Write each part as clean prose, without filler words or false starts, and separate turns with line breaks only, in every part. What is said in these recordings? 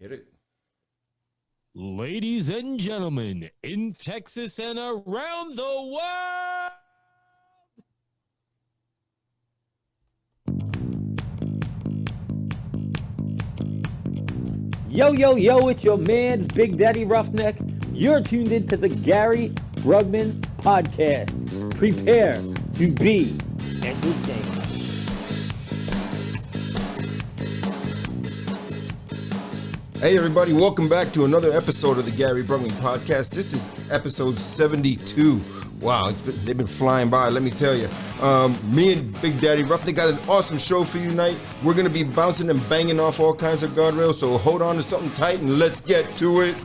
Hit it.
Ladies and gentlemen, in Texas and around the world.
Yo, yo, yo, it's your man's Big Daddy Roughneck. You're tuned into the Gary Brugman Podcast. Prepare to be entertained.
Hey everybody, welcome back to another episode of the Gary Brugman Podcast. This is episode 72. Wow, they've been flying by, let me tell you. Me and Big Daddy Roughneck got an awesome show for you tonight. We're going to be bouncing and banging off all kinds of guardrails, so hold on to something tight and let's get to it.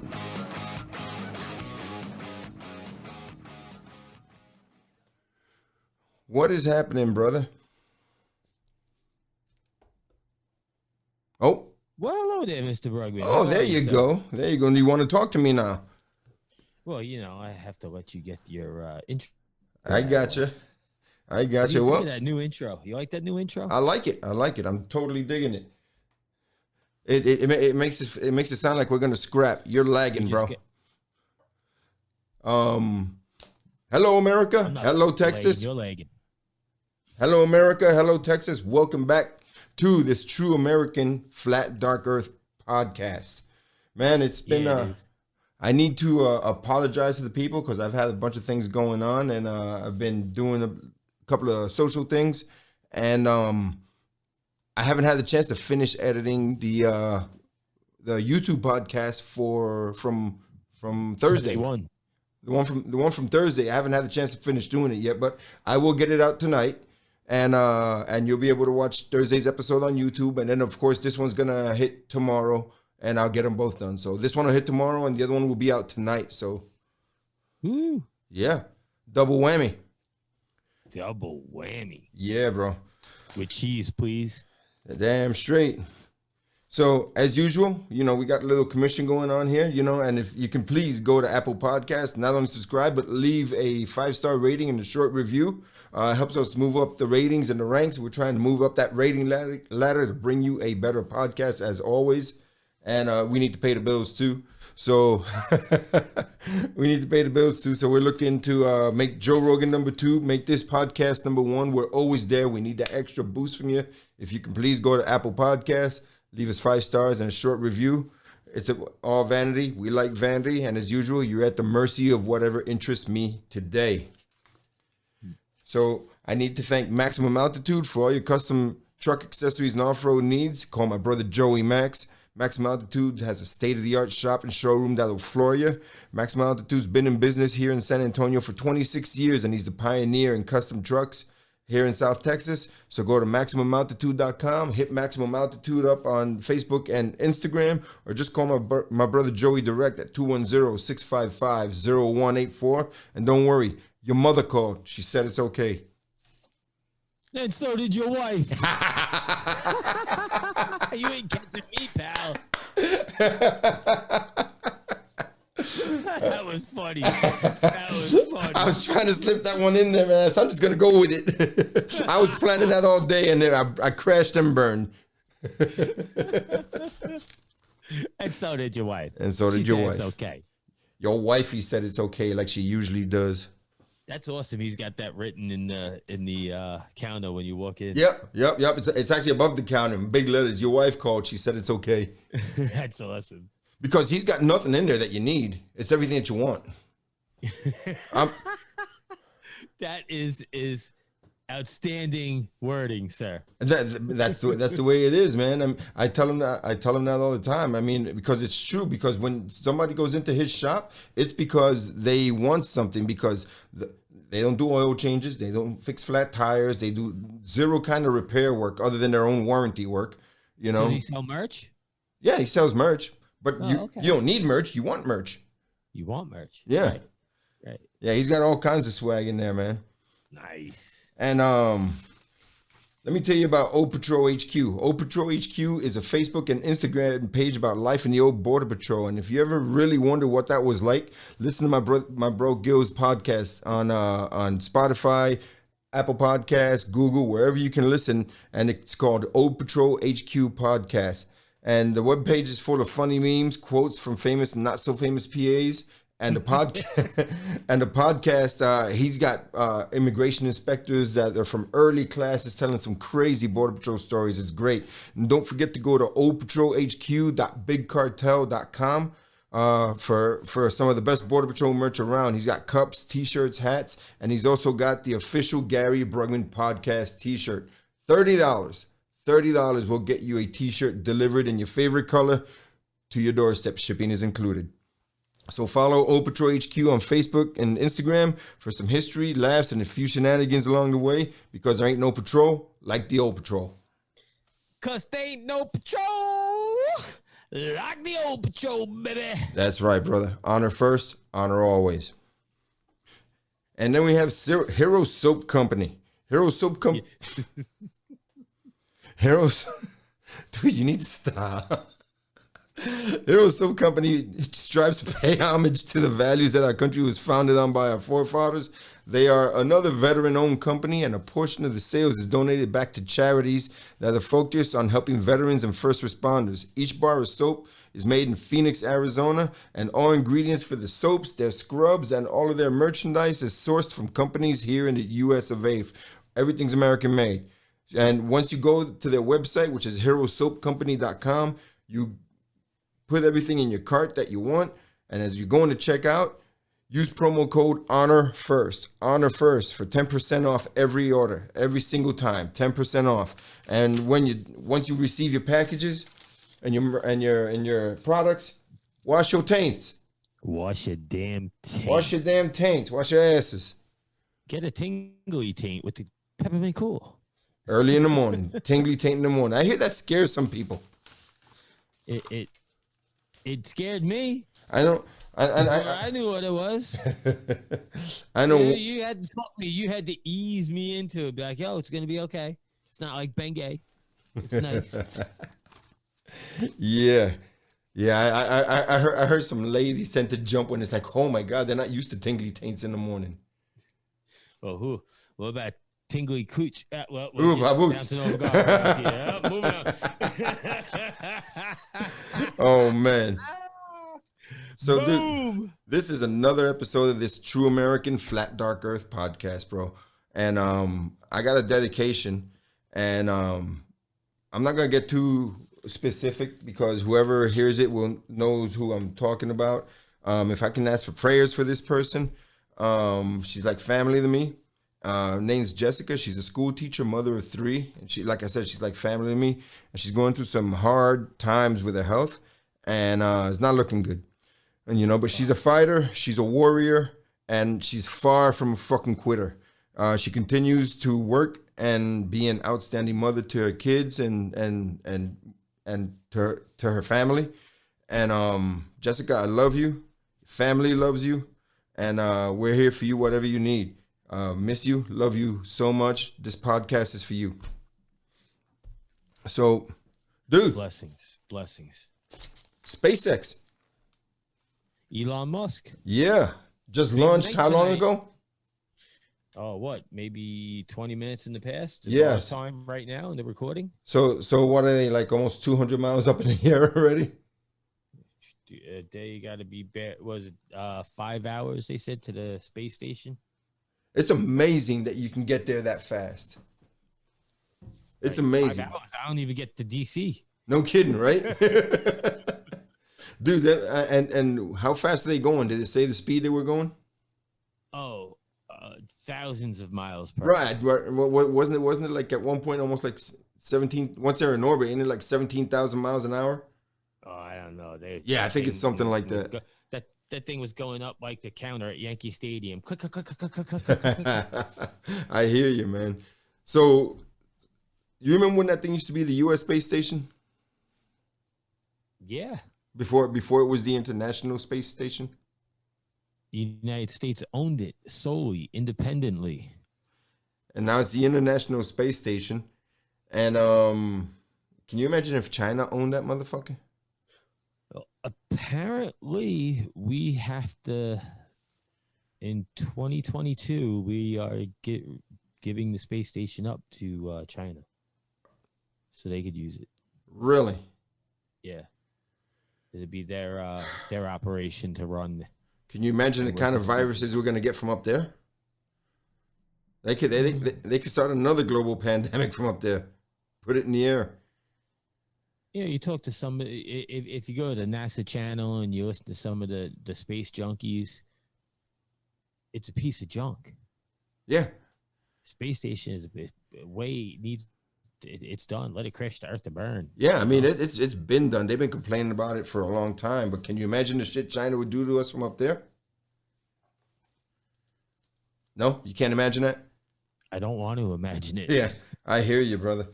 What is happening, brother? Oh.
Well, hello there, Mr. Brugman.
Oh, there you go. There you go. You want to talk to me now?
Well, you know, I have to let you get your intro.
I gotcha. I gotcha.
Well, that new intro. You like that new intro?
I like it. I like it. I'm totally digging it. It makes it sound like we're gonna scrap. You're lagging, bro. Hello, America. Hello, Texas.
You're lagging.
Hello, America. Hello, Texas. Welcome back to this True American Flat Dark Earth podcast. Man, it's been I need to apologize to the people because I've had a bunch of things going on, and I've been doing a couple of social things, and I haven't had the chance to finish editing the YouTube podcast from Thursday. The one from Thursday. I haven't had the chance to finish doing it yet, but I will get it out tonight. And you'll be able to watch Thursday's episode on YouTube. And then, of course, this one's going to hit tomorrow, and I'll get them both done. So this one will hit tomorrow, and the other one will be out tonight. So, yeah, double whammy.
Double whammy.
Yeah, bro.
With cheese, please.
Damn straight. So, as usual, you know, we got a little commission going on here, you know, and if you can please go to Apple Podcasts, not only subscribe, but leave a 5-star rating and a short review. Helps us move up the ratings and the ranks. We're trying to move up that rating ladder to bring you a better podcast as always. And we need to pay the bills too. So we need to pay the bills too. So we're looking to make Joe Rogan number 2, make this podcast number 1. We're always there. We need that extra boost from you. If you can please go to Apple Podcasts, leave us 5 stars and a short review. It's all vanity. We like vanity. And as usual, you're at the mercy of whatever interests me today. So I need to thank Maximum Altitude for all your custom truck accessories and off-road needs. Call my brother Joey Max. Maximum Altitude has a state-of-the-art shop and showroom that'll floor you. Maximum Altitude's been in business here in San Antonio for 26 years, and he's the pioneer in custom trucks here in South Texas. So go to MaximumAltitude.com, hit Maximum Altitude up on Facebook and Instagram, or just call my brother Joey direct at 210-655-0184. And don't worry, your mother called. She said it's okay.
And so did your wife. You ain't catching me, pal. That was funny.
I was trying to slip that one in there, man. So I'm just going to go with it. I was planning that all day, and then I crashed and burned.
And so did your wife.
And so did your wife.
It's okay.
Your wifey said it's okay, like she usually does.
That's awesome. He's got that written in the counter when you walk in.
Yep. It's actually above the counter in big letters. Your wife called. She said it's okay.
That's awesome.
Because he's got nothing in there that you need. It's everything that you want.
That is outstanding wording, sir.
That's the way it is, man. I tell him that all the time. I mean, because it's true. Because when somebody goes into his shop, it's because they want something. Because they don't do oil changes, they don't fix flat tires, they do zero kind of repair work other than their own warranty work. You know.
Does he sell merch?
Yeah, he sells merch, but
okay.
You don't need merch. You want merch.
You want merch?
Yeah.
Right.
Yeah, he's got all kinds of swag in there, man.
Nice.
And let me tell you about O Patrol HQ. O Patrol HQ is a Facebook and Instagram page about life in the old Border Patrol. And if you ever really wonder what that was like, listen to my bro Gil's podcast on Spotify, Apple Podcasts, Google, wherever you can listen. And it's called O Patrol HQ Podcast. And the webpage is full of funny memes, quotes from famous and not so famous PAs. And the podcast, he's got immigration inspectors that are from early classes telling some crazy Border Patrol stories. It's great. And don't forget to go to oldpatrolhq.bigcartel.com for some of the best Border Patrol merch around. He's got cups, t-shirts, hats, and he's also got the official Gary Brugman podcast t-shirt. $30 will get you a t-shirt delivered in your favorite color to your doorstep. Shipping is included. So follow Old Patrol HQ on Facebook and Instagram for some history, laughs, and a few shenanigans along the way, because there ain't no patrol like the Old Patrol.
Cause there ain't no patrol like the Old Patrol, baby.
That's right, brother. Honor first, honor always. And then we have Hero Soap Company. Hero Soap Company. Heroes. Dude, you need to stop. Hero Soap Company strives to pay homage to the values that our country was founded on by our forefathers. They are another veteran-owned company, and a portion of the sales is donated back to charities that are focused on helping veterans and first responders. Each bar of soap is made in Phoenix, Arizona, and all ingredients for the soaps, their scrubs, and all of their merchandise is sourced from companies here in the U.S. of A. Everything's American-made. And once you go to their website, which is herosoapcompany.com, you put everything in your cart that you want, and as you're going to check out, use promo code Honor First for 10% off every order, every single time, 10% off. And once you receive your packages and your products, wash your taints.
Wash your damn taint.
Wash your damn taints. Wash your asses.
Get a tingly taint with the peppermint cool.
Early in the morning, tingly taint in the morning. I hear that scares some people.
It scared me.
I know.
I knew what it was.
I know.
You had to talk me. You had to ease me into it. Be like, yo, it's gonna be okay. It's not like Bengay. It's nice.
Yeah. I heard some ladies tend to jump when it's like, oh my God, they're not used to tingly taints in the morning.
Well, who? What about tingly cooch? Well,
Ooh, my boots.
Yeah, moving on.
Oh man. So
Boom.
dude, this is another episode of this True American Flat Dark Earth podcast, bro. And I got a dedication, and I'm not gonna get too specific because whoever hears it knows who I'm talking about. If I can ask for prayers for this person, she's like family to me. Name's Jessica. She's a school teacher, mother of 3, and she, like I said, she's like family to me, and she's going through some hard times with her health, and it's not looking good. And but she's a fighter, she's a warrior, and she's far from a fucking quitter. She continues to work and be an outstanding mother to her kids and to her family. And Jessica, I love you. Family loves you, and we're here for you, whatever you need. Miss you, love you so much. This podcast is for you. So, dude,
blessings.
SpaceX.
Elon Musk.
Yeah, just launched how long ago?
Oh, what? Maybe 20 minutes in the past.
Yeah.
Time right now in the recording.
So what are they, like almost 200 miles up in the air already?
They got to be. Was it 5 hours? They said to the space station.
It's amazing that you can get there that fast. It's amazing.
5 hours. I don't even get to DC.
No kidding, right? Dude, and how fast are they going? Did it say the speed they were going?
Oh, thousands of miles per
hour. Right. Wasn't it like at one point almost like 17, once they're in orbit, ain't it like 17,000 miles an hour?
Oh, I don't know.
I think it's something like that.
That thing was going up like the counter at Yankee Stadium. Click.
I hear you, man. So, you remember when that thing used to be the U.S. space station?
Yeah.
Before it was the International Space Station?
The United States owned it solely, independently.
And now it's the International Space Station. And can you imagine if China owned that motherfucker?
Well, apparently, we have to, in 2022, we are giving the space station up to China so they could use it.
Really?
Yeah. It'd be their operation to run.
Can you imagine the kind of viruses we're gonna get from up there? They could start another global pandemic from up there. Put it in the air.
Yeah, you talk to somebody. If you go to the NASA channel and you listen to some of the space junkies, it's a piece of junk.
Yeah.
Space station is it's done. Let it crash the earth to burn.
Yeah, I mean it's been done. They've been complaining about it for a long time. But can you imagine the shit China would do to us from up there? No, you can't imagine that.
I don't want to imagine it.
Yeah, I hear you, brother.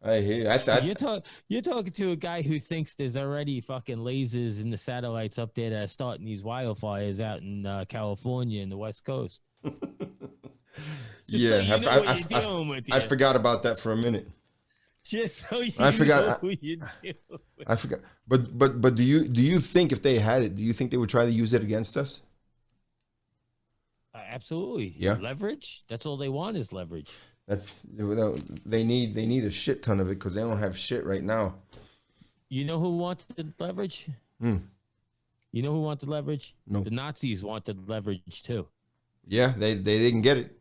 I hear you. I thought
you're talking to a guy who thinks there's already fucking lasers in the satellites up there that are starting these wildfires out in California and the West Coast.
Yeah,
so
I forgot about that for a minute.
Just so you
I forgot.
know who you deal with.
I forgot. But do you think if they had it, do you think they would try to use it against us?
Absolutely.
Yeah.
Leverage. That's all they want is leverage.
They need a shit ton of it because they don't have shit right now.
You know who wanted leverage? You know who wanted leverage?
No.
The Nazis wanted leverage too.
Yeah, they didn't get it.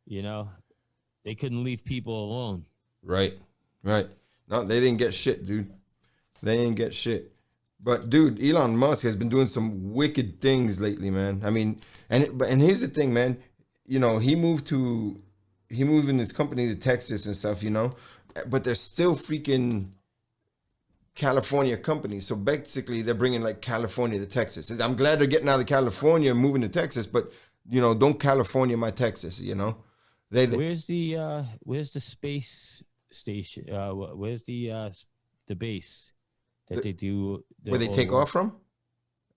You know, they couldn't leave people alone.
Right. No, they didn't get shit, dude. They didn't get shit. But dude, Elon Musk has been doing some wicked things lately, man. I mean, and here's the thing, man. You know, he moved in his company to Texas and stuff, you know, but they're still freaking California companies. So basically, they're bringing like California to Texas. I'm glad they're getting out of California and moving to Texas, but you know, don't California my Texas, you know.
Where's the space station? Where's the base that they do?
Where they take off from?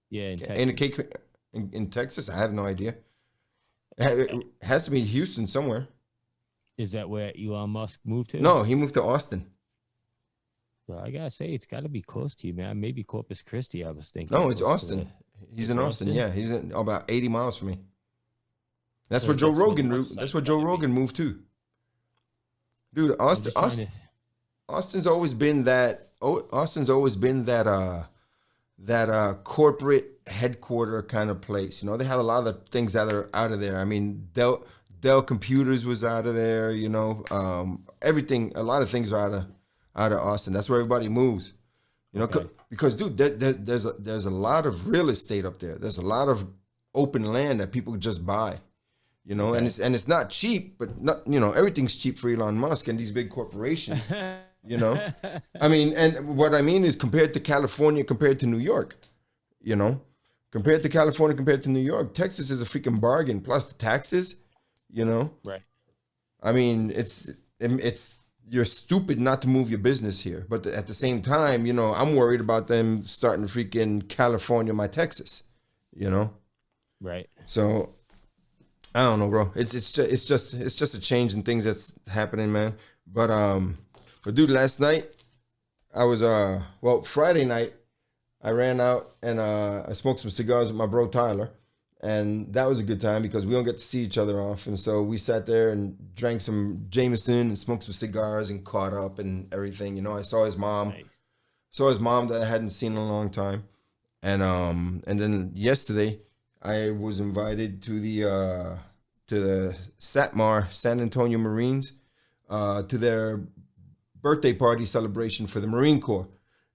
Yeah, in Texas.
In Texas? I have no idea. It has to be Houston somewhere.
Is that where Elon Musk moved to?
No, he moved to Austin.
Well, I gotta say, it's got to be close to you, man. Maybe Corpus Christi, I was thinking.
No, it's Austin. He's in Austin. Yeah, he's about 80 miles from me. That's where Joe Rogan. That's where Joe Rogan moved to. Dude, Austin's always been that. Austin's always been that. That corporate headquarter kind of place. You know, they have a lot of things that are out of there. I mean, Dell Computers was out of there. You know, everything. A lot of things are out of Austin. That's where everybody moves. You know,
Okay.
because dude, there's a lot of real estate up there. There's a lot of open land that people just buy. You know,
Okay.
and it's not cheap, but not, you know, everything's cheap for Elon Musk and these big corporations. You know, I mean, and what I mean is compared to California, compared to New York, you know, compared to California, compared to New York, Texas is a freaking bargain. Plus the taxes, you know.
Right.
I mean, it's you're stupid not to move your business here, but at the same time, you know, I'm worried about them starting to freaking California my Texas, you know.
Right.
So I don't know, bro. It's just a change in things that's happening, man. But dude, last night I was Friday night I ran out and I smoked some cigars with my bro Tyler, and that was a good time because we don't get to see each other often. So we sat there and drank some Jameson and smoked some cigars and caught up and everything. You know, I saw his mom, that I hadn't seen in a long time, and then yesterday I was invited to the SATMAR, San Antonio Marines, to their birthday party celebration for the Marine Corps.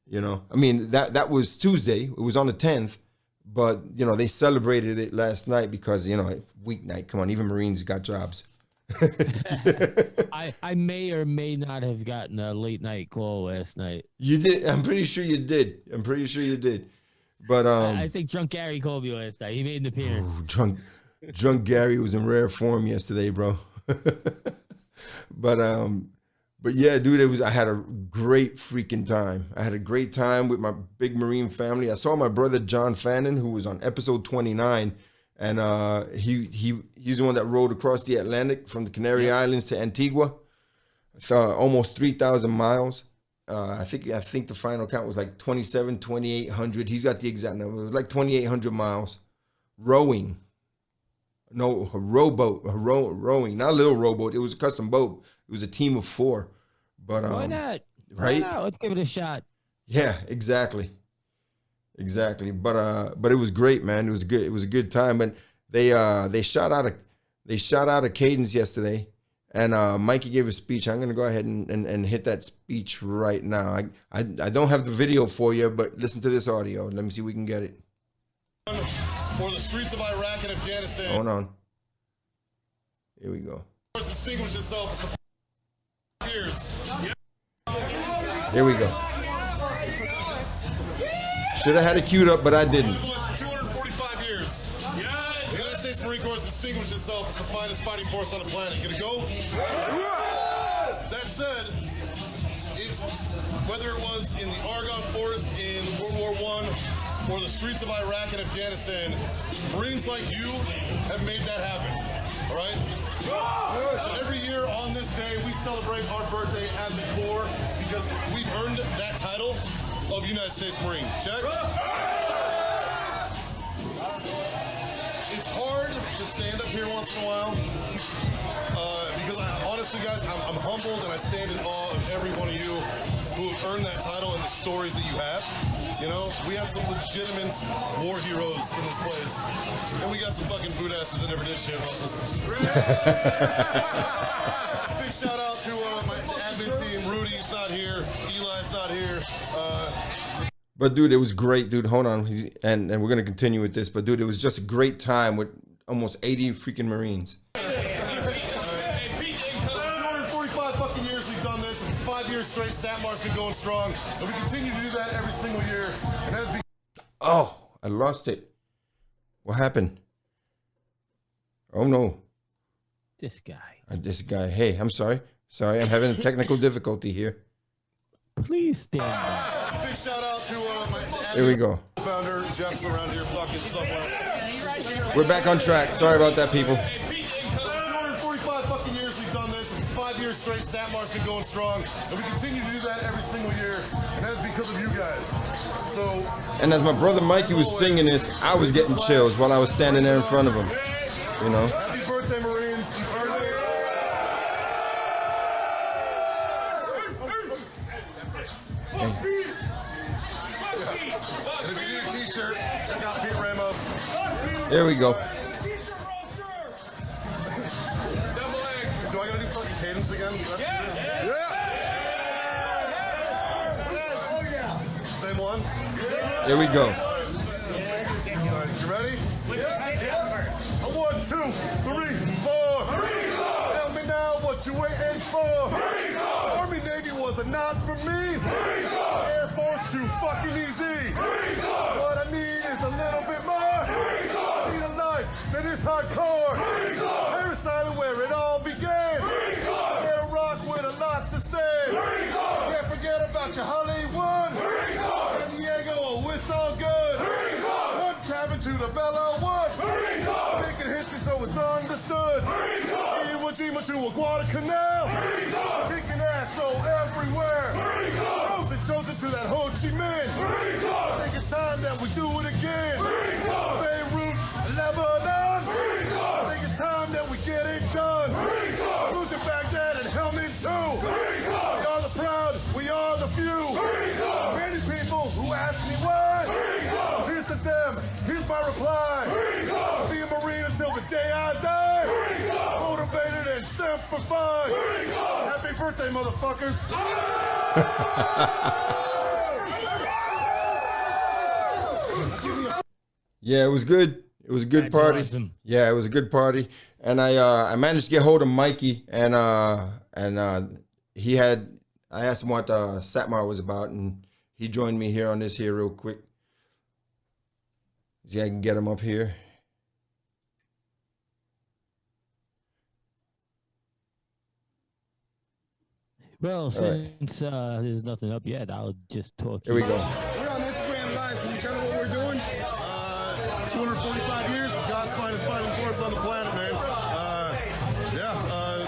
You know, I mean, that was Tuesday. It was on the 10th, but you know, they celebrated it last night because, you know, weeknight. Come on, even Marines got jobs.
I may or may not have gotten a late night call last night.
You did. I'm pretty sure you did. But
I think Drunk Gary called me last night. He made an appearance.
Drunk Gary was in rare form yesterday, bro. But yeah, dude, I had a great freaking time. I had a great time with my big Marine family. I saw my brother John Fannin, who was on episode 29, and he's the one that rode across the Atlantic from the Canary Islands to Antigua. Almost 3,000 miles. I think the final count was like 2,800. He's got the exact number. It was like 2,800 miles rowing. No, a rowboat, rowing, not a little rowboat. It was a custom boat. It was a team of 4. But
Why not?
Right?
Why not? Let's give it a shot.
Yeah, exactly. But it was great, man. It was good. It was a good time. And they shot out a cadence yesterday, and Mikey gave a speech. I'm gonna go ahead and hit that speech right now. I don't have the video for you, but listen to this audio. Let me see if we can get it.
For the streets of Iraq and Afghanistan.
Hold on. Here we go.
Distinguished itself as the years.
Here we go. Should have had it queued up, but I didn't.
For 245 years. The United States Marine Corps has distinguished itself as the finest fighting force on the planet. Gonna go? That said, whether it was in the Argonne Forest in World War I or the streets of Iraq and Afghanistan, Marines like you have made that happen. All right? So every year on this day, we celebrate our birthday as a Corps because we've earned that title of United States Marine. Check? It's hard to stand up here once in a while because honestly, guys, I'm humbled and I stand in awe of every one of you who have earned that title and the stories that you have. You know, we have some legitimate war heroes in this place, and we got some fucking boot asses that never did shit. Big shout out to my admin team. Rudy's not here. Eli's not here.
But dude, it was great, dude. Hold on, and we're gonna continue with this. But dude, it was just a great time with almost 80 freaking Marines.
245 fucking years we've done this. It's 5 years straight. Satmar's been going strong, and we continue to do that every single year. And as we
Oh, I lost it. What happened? Oh no.
This guy.
This guy. Hey, I'm sorry. Sorry, I'm having a technical difficulty here.
Please stand up.
big shout out to my
Here we go.
founder Jeff's around here fucking somewhere.
We're back on track. Sorry about that, people.
245 fucking years we've done this. It's 5 years straight. Satmar's been going strong, and we continue to do that every single year, and that's because of you guys. So,
And as my brother Mikey was singing this, I was getting chills while I was standing there in front of him. You know.
happy birthday, Marines! You earned it. And if you need a t-shirt, check out Pete Ramos.
Here we go.
Do I gotta do fucking cadence again? Yeah! Same one?
Here we go.
Alright, you ready? A 1, 2, 3, 4. Tell me now what you waiting for. Army Navy was a not for me. Air Force too fucking easy. What I need is a little bit more. I need a life that is hardcore. Paris Island where it all began. Get a rock with a lot to say. Can't forget about your Hollywood. San Diego, oh it's all good. One cabin to the Bellwood. Making history so it's understood. Iwo Jima to a Guadalcanal. Kicking ass so everywhere. Frozen chosen to that Ho Chi Minh. Think it's time that we do it again. Beirut, Lebanon. Think it's time that we get it done. Losing Baghdad and Helmand too. We are the proud, we are the few. Many people who ask me why. Here's to them, here's my reply. Be a Marine until the day I die. Motivated and simplified. Happy birthday, motherfuckers.
Yeah, it was good. It was a good
That's
party.
awesome.
Yeah, it was a good party. And I managed to get hold of Mikey, and he had, I asked him what Satmar was about, and he joined me here on this here real quick. See, I can get him up here.
Well,
right.
since there's nothing up yet, I'll just talk.
Here we go.
We're on Instagram Live. Can you tell me what we're doing? 245 years of God's finest fighting force on the planet, man.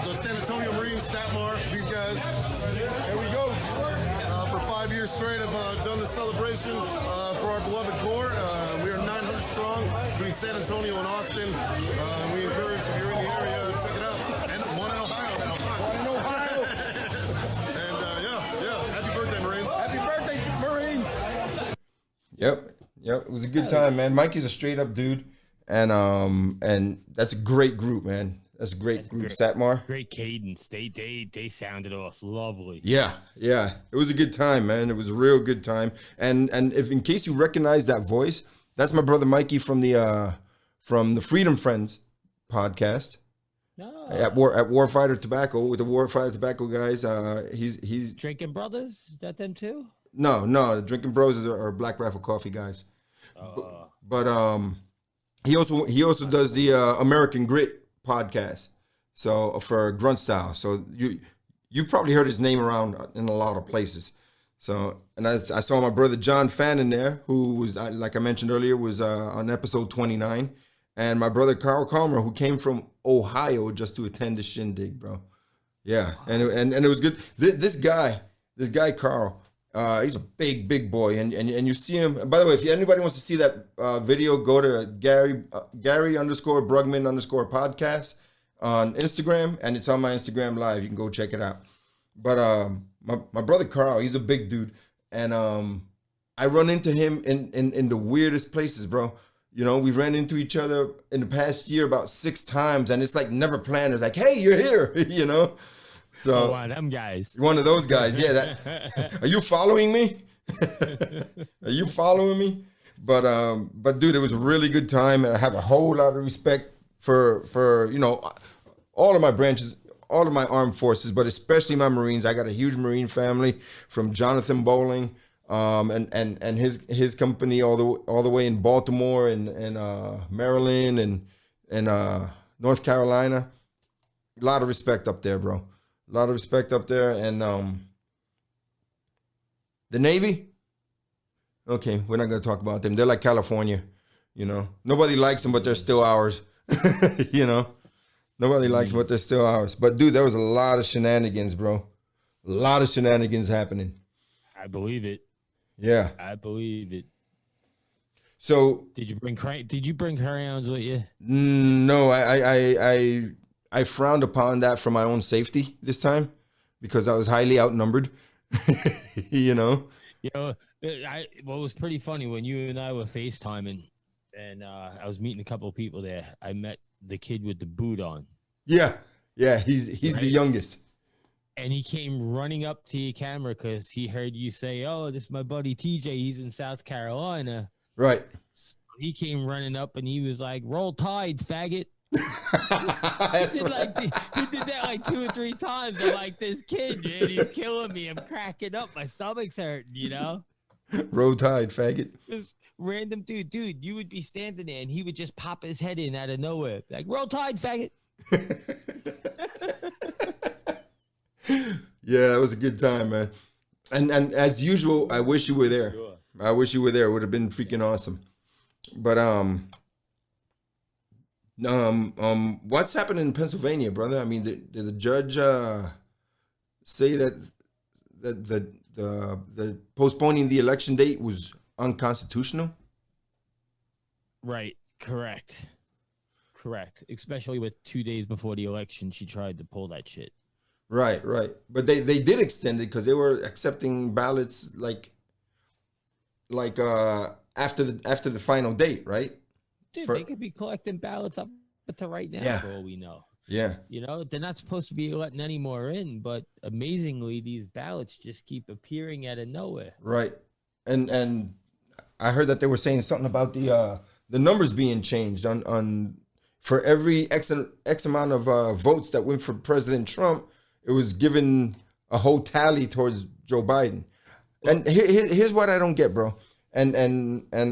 The San Antonio Marines, Satmar, these guys. Here we go. For 5 years straight, I've done this celebration for our beloved Corps. We are 900 strong between San Antonio and Austin. We encourage, if you're in the area, check it out. And one in Ohio now. One in Ohio. And happy birthday, Marines. Happy birthday, Marines.
Yep. It was a good time, man. Mikey's a straight up dude, and that's a great group, man. That's a great group. Satmar.
Great cadence. They sounded off lovely.
Yeah. It was a good time, man. It was a real good time. And if in case you recognize that voice, that's my brother Mikey from the Freedom Friends podcast.
No.
At Warfighter Tobacco with the Warfighter Tobacco guys. He's
Drinking Brothers. Is that them too?
No, the Drinking Bros are Black Rifle Coffee guys. But he also does the American Grit podcast. So for Grunt Style. So you probably heard his name around in a lot of places. So and I saw my brother John Fannin there, who was, like I mentioned earlier, was on episode 29, and my brother Carl Calmer, who came from Ohio just to attend the shindig, bro. Yeah, and it was good. This guy Carl. He's a big boy, and you see him. By the way, if anybody wants to see that video, go to Gary _Brugman _podcast on Instagram, and it's on my Instagram live. You can go check it out. But my brother Carl, he's a big dude, and I run into him in the weirdest places, bro. You know, we've ran into each other in the past year about 6 times, and it's like never planned. It's like, hey, you're here, you know. So
one of them guys.
One of those guys, yeah. Are you following me? But dude, it was a really good time, and I have a whole lot of respect for you know, all of my branches, all of my armed forces, but especially my Marines. I got a huge Marine family from Jonathan Bowling, and his company all the way in Baltimore and Maryland and North Carolina. A lot of respect up there, bro. A lot of respect up there. And the Navy, okay, we're not going to talk about them. They're like California, you know. Nobody likes them, but they're still ours, you know. Nobody likes them, but they're still ours. But, dude, there was a lot of shenanigans, bro. A lot of shenanigans happening.
I believe it.
Yeah.
I believe it.
So.
Did you bring crayons with you?
No, I frowned upon that for my own safety this time because I was highly outnumbered, you know?
You know, what was pretty funny when you and I were FaceTiming and I was meeting a couple of people there. I met the kid with the boot on.
Yeah. He's right? The youngest.
And he came running up to your camera because he heard you say, oh, this is my buddy TJ. He's in South Carolina.
Right.
So he came running up and he was like, roll Tide, faggot.
That's
he did that like 2 or 3 times. I'm like, this kid, man, he's killing me. I'm cracking up. My stomach's hurting, you know?
Roll Tide, faggot.
This random dude, you would be standing there and he would just pop his head in out of nowhere. Like, roll Tide, faggot.
Yeah, it was a good time, man. And as usual, I wish you were there. Sure. I wish you were there. It would have been freaking awesome. But what's happening in Pennsylvania, brother? I mean, did the judge say that the postponing the election date was unconstitutional?
Right. Correct. Especially with 2 days before the election, she tried to pull that shit.
Right. But they did extend it because they were accepting ballots like after the final date, right?
Dude, they could be collecting ballots up to right now for all we know.
Yeah.
You know, they're not supposed to be letting any more in, but amazingly, these ballots just keep appearing out of nowhere.
Right. And I heard that they were saying something about the numbers being changed on for every X amount of votes that went for President Trump, it was given a whole tally towards Joe Biden. And here's what I don't get, bro. And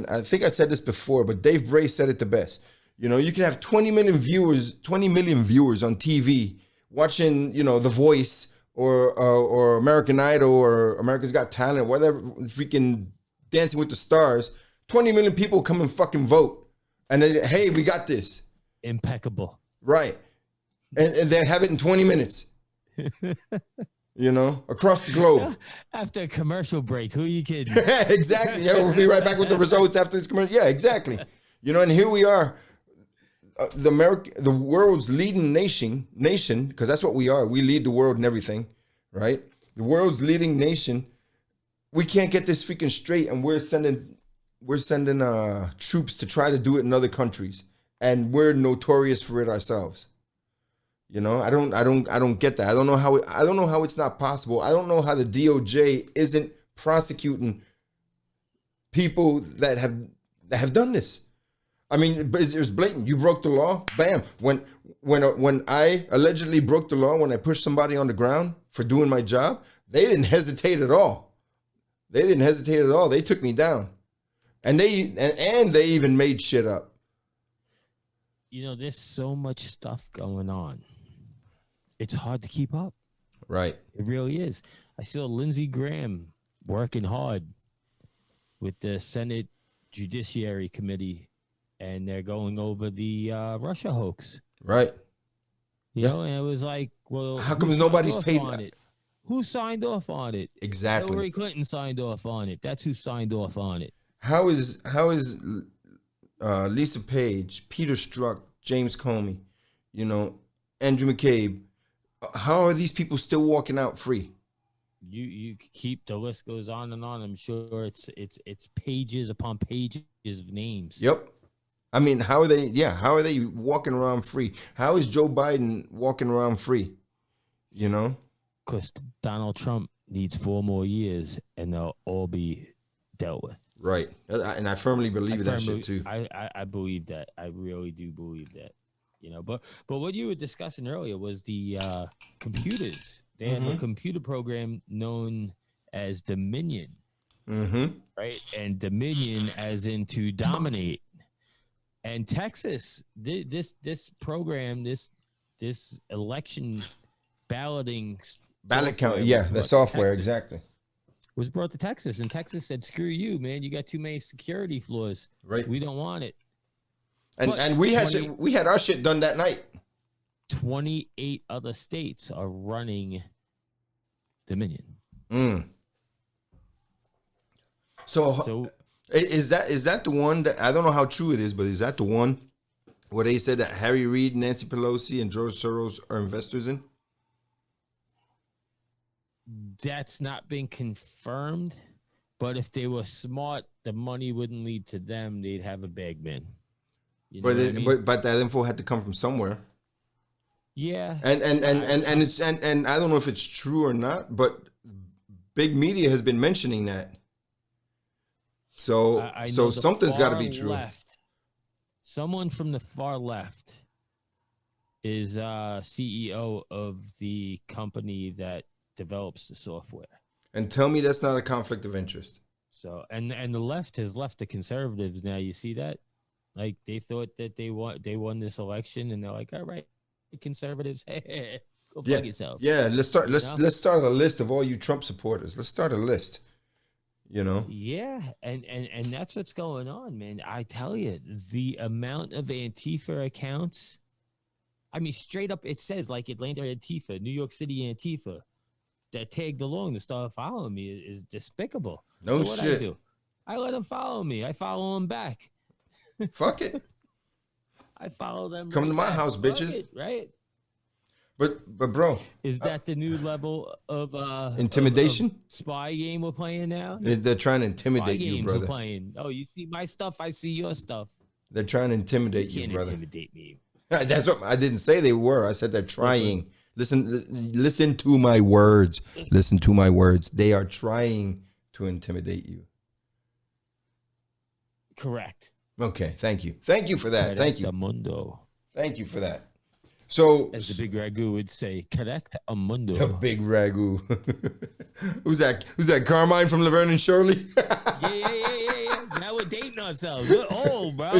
I think I said this before, but Dave Bray said it the best. You know, you can have 20 million viewers on TV watching, you know, The Voice or American Idol or America's Got Talent, whatever, freaking Dancing with the Stars. 20 million people come and fucking vote. And then, hey, we got this.
Impeccable.
Right. And they have it in 20 minutes. You know, across the globe.
After a commercial break, who are you kidding?
Exactly. Yeah, we'll be right back with the results after this commercial. Yeah, exactly. You know, and here we are, the world's leading nation, because that's what we are. We lead the world in everything, right? The world's leading nation. We can't get this freaking straight, and we're sending troops to try to do it in other countries, and we're notorious for it ourselves. You know, I don't get that. I don't know how it's not possible. I don't know how the DOJ isn't prosecuting people that have done this. I mean, it was blatant. You broke the law. Bam. When I allegedly broke the law, when I pushed somebody on the ground for doing my job, they didn't hesitate at all. They took me down, and they even made shit up.
You know, there's so much stuff going on. It's hard to keep up.
Right.
It really is. I saw Lindsey Graham working hard with the Senate Judiciary Committee, and they're going over the Russia hoax.
Right.
You know, and it was like, well,
how come nobody's paid
on it? Who signed off on it?
Exactly.
Hillary Clinton signed off on it. That's who signed off on it.
How is Lisa Page, Peter Strzok, James Comey, you know, Andrew McCabe? How are these people still walking out free?
You keep, the list goes on and on. I'm sure it's pages upon pages of names.
Yep. I mean, how are they? Yeah, how are they walking around free? How is Joe Biden walking around free? You know,
because Donald Trump needs 4 more years, and they'll all be dealt with.
Right, and I firmly believe that shit too.
I believe that. I really do believe that. You know, but what you were discussing earlier was the computers. They have a computer program known as Dominion, right? And Dominion as in to dominate. And Texas, this program, this election
ballot count, yeah, the software, exactly,
was brought to Texas, and Texas said, "Screw you, man! You got too many security flaws.
Right? We
don't want it."
And we had our shit done that night.
28 other states are running Dominion.
So is that the one that, I don't know how true it is, but is that the one where they said that Harry Reid, Nancy Pelosi, and George Soros are investors in?
That's not been confirmed, but if they were smart, the money wouldn't lead to them. They'd have a bagman. You know
but that info had to come from somewhere.
Yeah.
And I don't know if it's true or not, but big media has been mentioning that. So so something's got to be true.
Someone from the far left is CEO of the company that develops the software.
And tell me that's not a conflict of interest.
So and the left has left the conservatives now. You see that? Like, they thought that they won this election, and they're like, all right, conservatives, go plug yourself.
Yeah, let's start a list of all you Trump supporters. Let's start a list. You know? Yeah,
and that's what's going on, man. I tell you, the amount of Antifa accounts, I mean, straight up, it says like Atlanta Antifa, New York City Antifa, that tagged along to start following me is despicable.
No
so
shit.
I do? I let them follow me. I follow them back.
Fuck it.
I follow them.
Come to my house, bitches.
It, right?
But bro,
is that the new level of
intimidation?
Of spy game we're playing now?
They're trying to intimidate you, brother.
We're playing. Oh, you see my stuff, I see your stuff.
They're trying to intimidate
you,
brother.
Intimidate me.
That's what I didn't say they were. I said they're trying. Listen to my words. Listen to my words. They are trying to intimidate you.
Correct.
Okay, thank you. Thank you for that. Thank you.
Mundo.
Thank you for that. So,
as the big ragu would say, correct a mundo.
The big ragu. Who's that? Who's that? Carmine from Laverne and Shirley?
Yeah. Now we're dating ourselves. We're old, bro.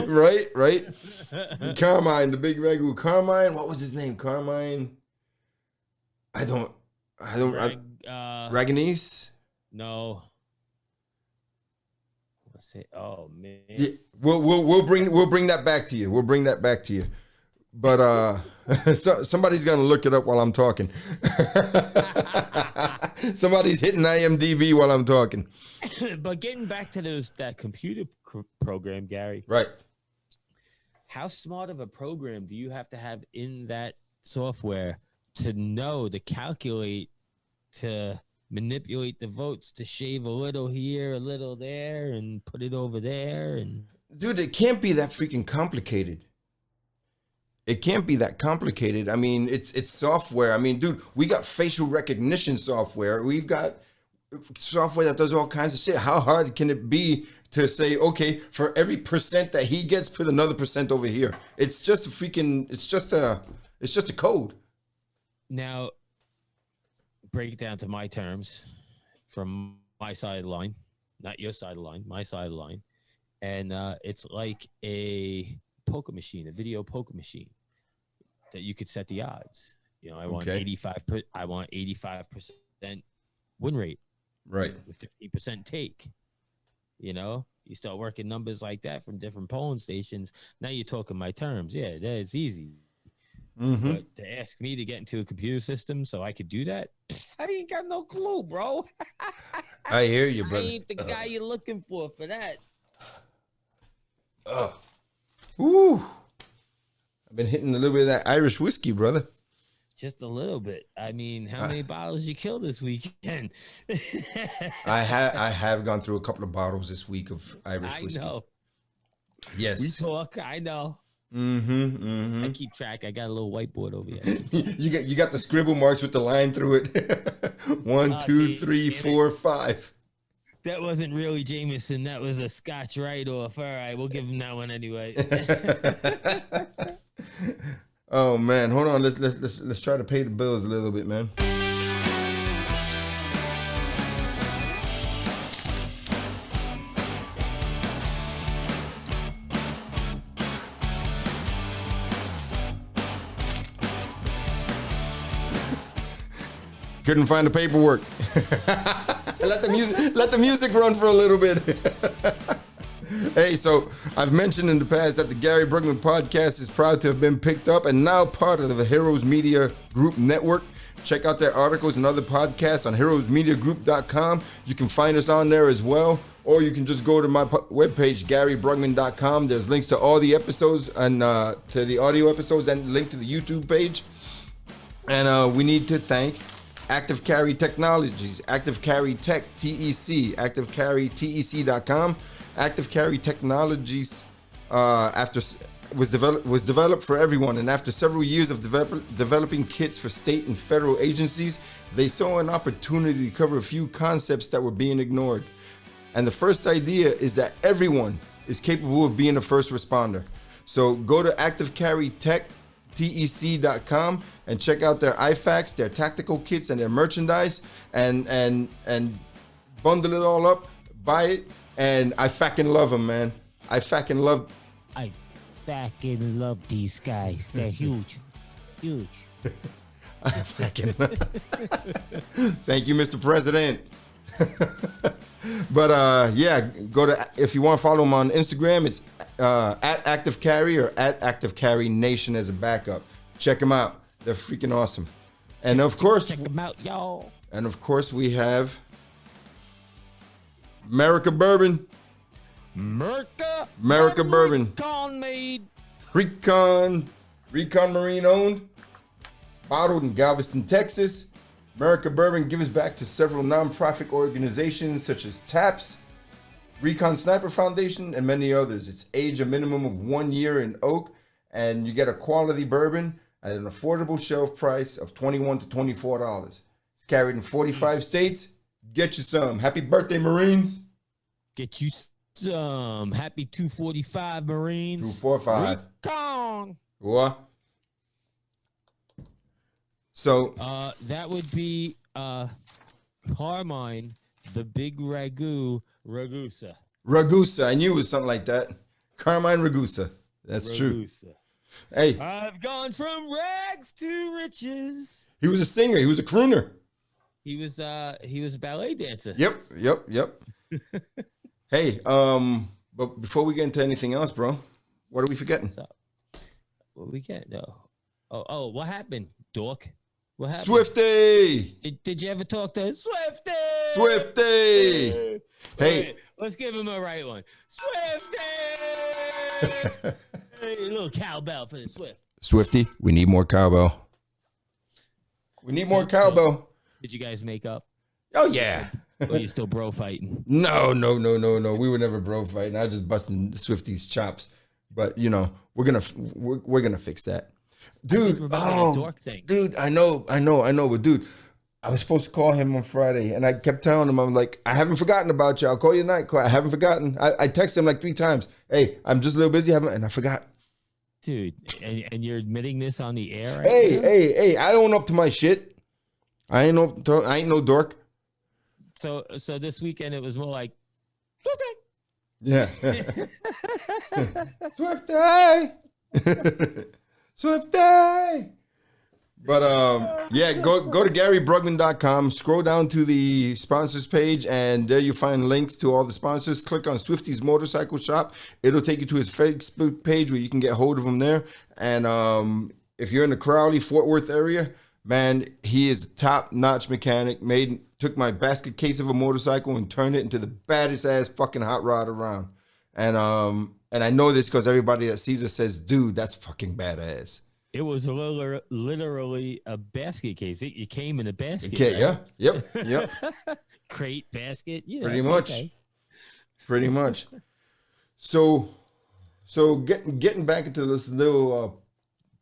Right. Carmine, the big ragu. Carmine, what was his name? Carmine. I don't. Raganese?
No. Say, oh man,
yeah, we'll bring that back to you. We'll bring that back to you. But somebody's gonna look it up while I'm talking. Somebody's hitting IMDb while I'm talking.
But getting back to that computer program, Gary.
Right.
How smart of a program do you have to have in that software to know to calculate to manipulate the votes to shave a little here, a little there, and put it over there. And
dude, it can't be that freaking complicated. It can't be that complicated. I mean, it's software. I mean, dude, we got facial recognition software. We've got software that does all kinds of shit. How hard can it be to say, okay, for every percent that he gets, put another percent over here? It's just a freaking, it's just a code.
now, break it down to my terms from my side of the line, not your side of the line, my side of the line. And it's like a poker machine, a video poker machine that you could set the odds. You know, I want 85% win rate.
Right.
With 50% take. You know, you start working numbers like that from different polling stations. Now you're talking my terms. Yeah, that's easy.
Mm-hmm.
But to ask me to get into a computer system so I could do that, I ain't got no clue, bro.
I hear you, brother.
I ain't the guy you're looking for that.
Ooh. I've been hitting a little bit of that Irish whiskey, brother.
Just a little bit. I mean, how many bottles you kill this weekend?
I have gone through a couple of bottles this week of Irish whiskey.
I know.
Yes.
We talk. I know.
Mm-hmm.
I keep track. I got a little whiteboard over here.
you got the scribble marks with the line through it. 1, 2, 3, 4, 5.
That wasn't really Jameson. That was a Scotch write-off. All right, we'll give him that one anyway.
Oh man, hold on. Let's try to pay the bills a little bit, man. Couldn't find the paperwork. Let the music run for a little bit. Hey, so I've mentioned in the past that the Gary Brugman podcast is proud to have been picked up and now part of the Heroes Media Group network. Check out their articles and other podcasts on heroesmediagroup.com. You can find us on there as well, or you can just go to my webpage, GaryBrugman.com. There's links to all the episodes and to the audio episodes and link to the YouTube page. And we need to thank Active Carry Technologies, Active Carry Tech, TEC, ActiveCarryTEC.com. Active Carry Technologies was developed for everyone, and after several years of developing kits for state and federal agencies, they saw an opportunity to cover a few concepts that were being ignored. And the first idea is that everyone is capable of being a first responder. So go to ActiveCarryTech.com and check out their IFACs, their tactical kits, and their merchandise, and bundle it all up, buy it. And I fucking love them, man. I fucking love
these guys. They're huge. Huge.
I fucking Thank you, Mr. President. But yeah, go to, if you want to follow them on Instagram, it's at Active Carry or at Active Carry Nation as a backup. Check them out. They're freaking awesome. And of course,
check them out, y'all.
And of course, we have MERICA Bourbon.
MERICA
Bourbon.
Recon made.
Recon Marine owned. Bottled in Galveston, Texas. MERICA Bourbon gives back to several nonprofit organizations such as TAPS, Recon Sniper Foundation, and many others. It's aged a minimum of 1 year in oak, and you get a quality bourbon at an affordable shelf price of $21 to $24. It's carried in 45 states. Get you some. Happy birthday, Marines.
Get you some. Happy 245, Marines.
245.
Recon.
What? So
that would be Carmine, the big Ragusa.
Ragusa. I knew it was something like that. Carmine Ragusa. That's true. Hey.
I've gone from rags to riches.
He was a singer. He was a crooner.
He was a ballet dancer.
Yep. Hey, but before we get into anything else, bro, what are we forgetting?
What we get though? Oh, what happened, dork? What happened?
Swifty!
Did you ever talk to Swifty?
Swifty! Hey,
right, let's give him a right one. Swifty! Hey, a little cowbell for the Swift.
Swifty, we need more cowbell. We need more cowbell.
Did you guys make up?
Oh yeah.
Or you still bro fighting?
No. We were never bro fighting. I was just busting Swifty's chops. But you know, we're gonna fix that, dude.
That dork thing.
Dude, I know. But dude, I was supposed to call him on Friday, and I kept telling him, I'm like, I haven't forgotten about you. I'll call you tonight. I haven't forgotten. I texted him like 3 times. Hey, I'm just a little busy, and I forgot.
Dude, and you're admitting this on the air?
Hey, I own up to my shit. I ain't no dork.
So this weekend it was more like,
yeah. Swifty. Swifty. But yeah, go to GaryBrugman.com, scroll down to the sponsors page, and there you find links to all the sponsors. Click on Swifty's Motorcycle Shop. It'll take you to his Facebook page where you can get hold of him there. And if you're in the Crowley, Fort Worth area, man, he is a top-notch mechanic. Took my basket case of a motorcycle and turned it into the baddest ass fucking hot rod around. And I know this because everybody that sees it says, dude, that's fucking badass.
It was literally a basket case. It came in a basket.
Okay,
right?
Yeah. Yep.
Crate basket. Yeah,
Pretty much.
Okay.
Pretty much. So getting back into this little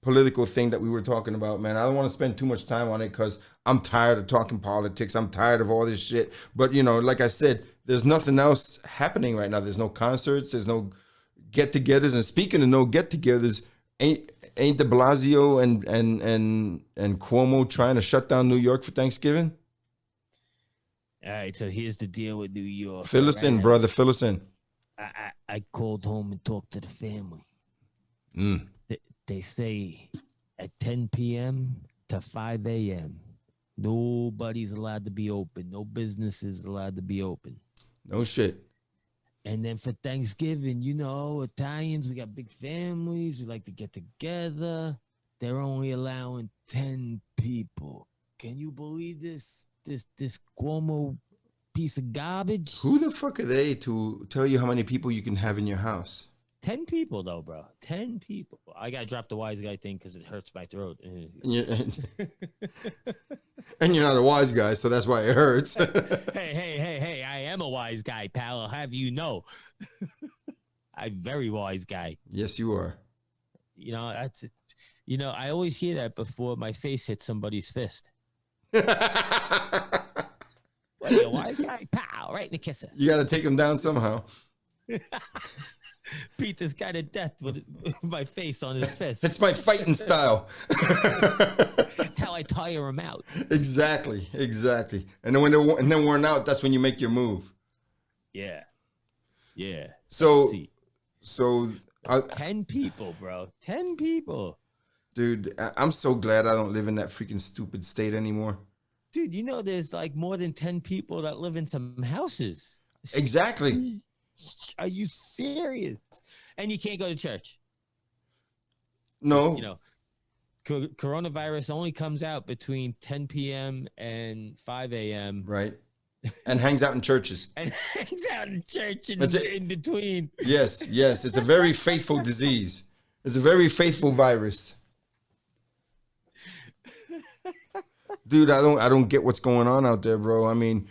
political thing that we were talking about, man. I don't want to spend too much time on it because I'm tired of talking politics. I'm tired of all this shit. But, you know, like I said, there's nothing else happening right now. There's no concerts. There's no get-togethers. And speaking of no get-togethers, ain't de Blasio and Cuomo trying to shut down New York for Thanksgiving?
All right, so here's the deal with New York.
Fill us in, brother. Fill us in.
I called home and talked to the family. They say at 10 p.m. to 5 a.m., nobody's allowed to be open. No business is allowed to be open.
No shit.
And then for Thanksgiving, you know, Italians, we got big families. We like to get together. They're only allowing 10 people. Can you believe this Cuomo piece of garbage?
Who the fuck are they to tell you how many people you can have in your house?
10 people, though, bro. 10 people. I got to drop the wise guy thing because it hurts my throat.
And you're not a wise guy, so that's why it hurts.
Hey, I am a wise guy, pal. I'll have you know. I'm a very wise guy.
Yes, you are.
You know, that's it. You know, I always hear that before my face hits somebody's fist. What are you, a wise guy? Pow, right in the kisser.
You got to take him down somehow.
Beat this guy to death with my face on his fist.
It's my fighting style.
That's how I tire him out.
Exactly. And then when they're worn out, that's when you make your move.
Yeah.
So
10 people, bro. 10 people.
Dude, I'm so glad I don't live in that freaking stupid state anymore.
Dude, you know there's like more than 10 people that live in some houses.
Exactly.
Are you serious? And you can't go to church.
No.
You know, coronavirus only comes out between 10 p.m. and 5 a.m.
Right. And hangs out in churches.
And hangs out in church in between.
Yes. It's a very faithful disease. It's a very faithful virus. Dude, I don't get what's going on out there, bro. I mean,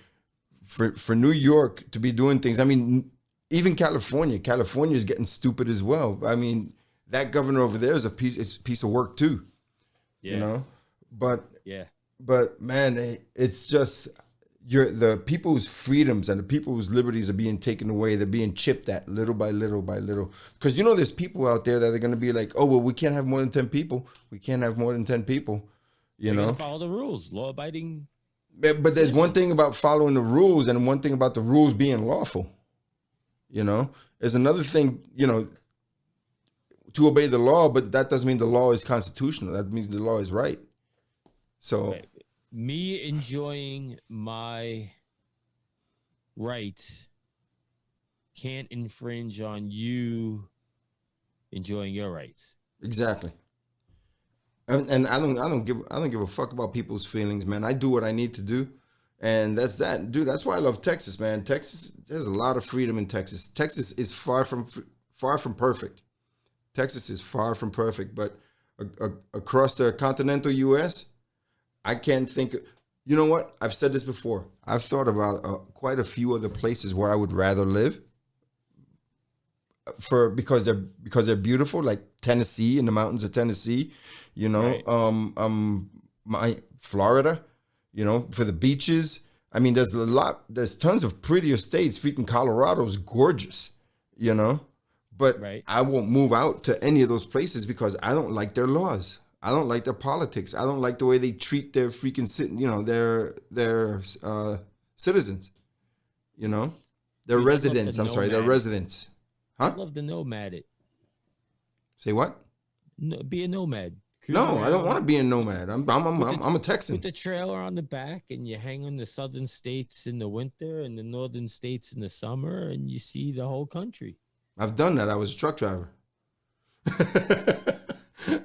for New York to be doing things, I mean, even California is getting stupid as well. I mean, that governor over there is a piece of work too. Yeah. You know, but man, it's just the people's freedoms and the people's liberties are being taken away. They're being chipped at little by little by little. Because you know, there's people out there that are going to be like, oh well, we can't have more than 10 people. We can't have more than 10 people. You know,
follow the rules, law abiding.
But there's one thing about following the rules and one thing about the rules being lawful. You know, there's another thing, you know, to obey the law, but that doesn't mean the law is constitutional. That means the law is right. So
me enjoying my rights can't infringe on you enjoying your rights.
Exactly. And I don't give a fuck about people's feelings, man. I do what I need to do. And that's that, dude. That's why I love Texas, man. Texas, there's a lot of freedom in Texas. Texas is far from perfect. Texas is far from perfect, but across the continental U.S., I can't think. You know what? I've said this before. I've thought about quite a few other places where I would rather live because they're beautiful, like Tennessee, in the mountains of Tennessee, you know, right. My Florida, you know, for the beaches. I mean, there's tons of prettier states. Freaking Colorado's gorgeous, you know, but right. I won't move out to any of those places because I don't like their laws. I don't like their politics. I don't like the way they treat their freaking, you know, their citizens, you know, their residents. I'm sorry, their residents. Huh?
I'd love to nomad it.
Say what?
No, be a nomad.
No, I don't want to be a nomad. I'm a Texan.
Put the trailer on the back, and you hang on the southern states in the winter and the northern states in the summer, and you see the whole country.
I've done that. I was a truck driver.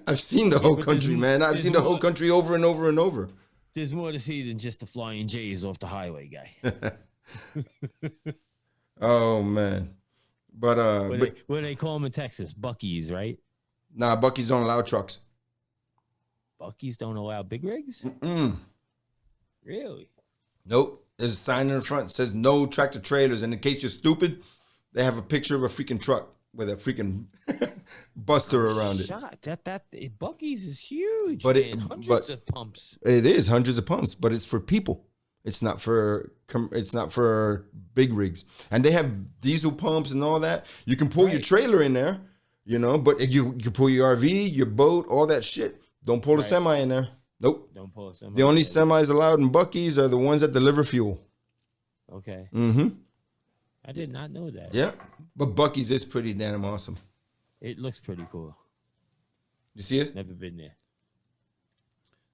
I've seen the whole country, man. I've seen the whole country over and over and over.
There's more to see than just the flying J's off the highway, guy.
Oh man, but
what do they call them in Texas? Buc-ee's, right?
Nah, Buc-ee's don't allow trucks.
Buc-ee's don't allow big rigs? Really?
Nope. There's a sign in the front that says no tractor trailers. And in case you're stupid, they have a picture of a freaking truck with a freaking buster around it.
That Buc-ee's is huge,
but
man. Hundreds of pumps.
It is hundreds of pumps, but it's for people. It's not for big rigs. And they have diesel pumps and all that. You can pull your trailer in there, you know, but you can pull your RV, your boat, all that shit. Don't pull the semi in there. Nope.
Don't pull a semi.
The only semis allowed in Buc-ee's are the ones that deliver fuel.
Okay.
Mm-hmm.
I did not know that.
Yeah. But Buc-ee's is pretty damn awesome.
It looks pretty cool.
You see it?
Never been there.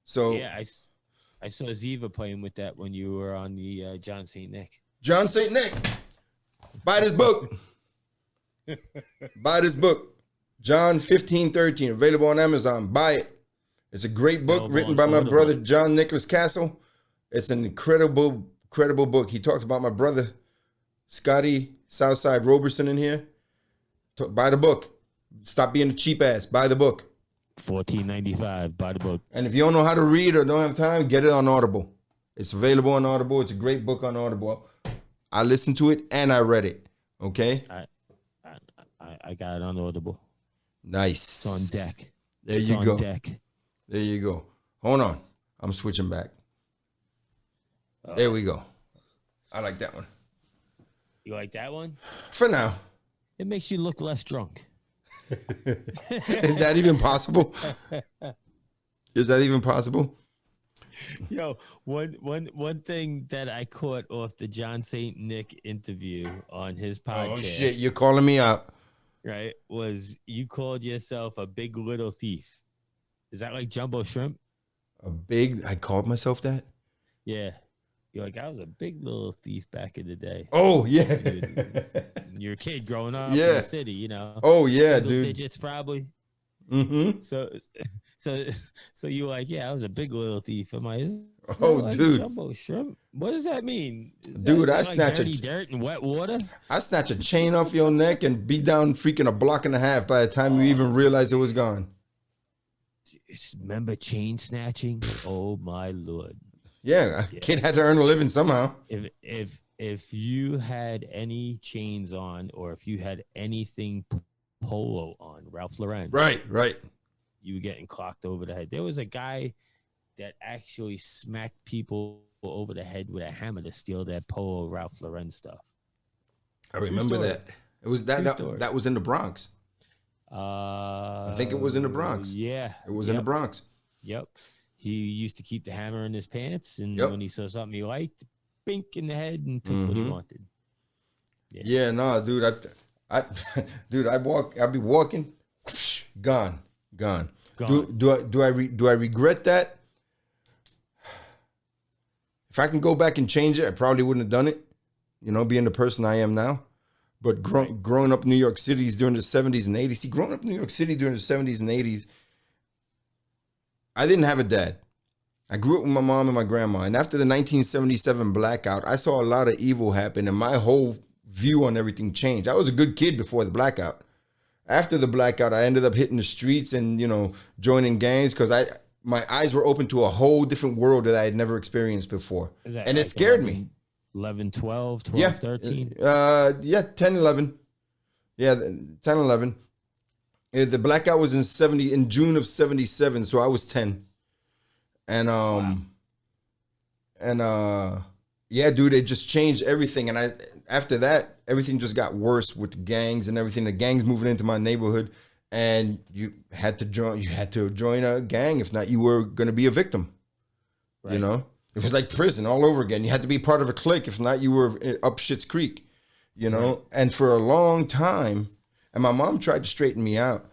So
yeah, I saw Ziva playing with that when you were on the John St. Nick.
John St. Nick. Buy this book. Buy this book. John 1513, available on Amazon. Buy it. It's a great book written by my brother, John Nicholas Castle. It's an incredible book. He talks about my brother, Scotty Southside Roberson in here. Buy the book. Stop being a cheap ass. Buy the book.
$14.95. Buy the book.
And if you don't know how to read or don't have time, get it on Audible. It's available on Audible. It's a great book on Audible. I listened to it and I read it. Okay?
I got it on Audible.
Nice.
It's on deck.
There you go. There you go. Hold on. I'm switching back. There we go. I like that one.
You like that one?
For now.
It makes you look less drunk.
Is that even possible? Is that even possible?
Yo, one thing that I caught off the John St. Nick interview on his podcast.
Oh shit, you're calling me out.
Right, was you called yourself a big little thief. Is that like jumbo shrimp?
I called myself that?
Yeah. You're like, I was a big little thief back in the day.
Oh, yeah.
You're a kid growing up in the city, you know.
Oh, yeah,
Single
dude.
digits probably.
Mm-hmm.
So you were like, yeah, I was a big little thief. Am I?
Oh,
like
dude.
Jumbo shrimp? What does that mean?
Dude, I
like
snatch
dirty dirt and wet water?
I snatch a chain off your neck and be down freaking a block and a half by the time you even realize it was gone.
Remember chain snatching? Oh, my Lord.
Yeah, a kid had to earn a living somehow.
If you had any chains on, or if you had anything polo on, Ralph Lauren,
right,
you were getting clocked over the head. There was a guy that actually smacked people over the head with a hammer to steal their polo Ralph Lauren stuff.
I remember that. It was that was in the Bronx. I think it was in the Bronx.
Yeah,
it was in the Bronx.
Yep. He used to keep the hammer in his pants, and when he saw something he liked, bink in the head and took what he wanted.
Yeah, no, dude. I'd be walking, gone. Do I regret that? If I can go back and change it, I probably wouldn't have done it. You know, being the person I am now. But growing up in New York City during the 70s and 80s. See, growing up in New York City during the 70s and 80s, I didn't have a dad. I grew up with my mom and my grandma. And after the 1977 blackout, I saw a lot of evil happen, and my whole view on everything changed. I was a good kid before the blackout. After the blackout, I ended up hitting the streets and, you know, joining gangs because my eyes were open to a whole different world that I had never experienced before.
Is that
And
like
it scared me.
11, 12, 12,
Yeah.
13?
Yeah, 10, 11. Yeah, 10, 11. The blackout was in June of 77, so I was 10. And yeah, dude, it just changed everything. And after that, everything just got worse with the gangs and everything. The gangs moving into my neighborhood, and you had to join a gang. If not, you were going to be a victim. Right. You know, it was like prison all over again. You had to be part of a clique. If not, you were up Schitt's Creek. You know, right. And for a long time, and my mom tried to straighten me out,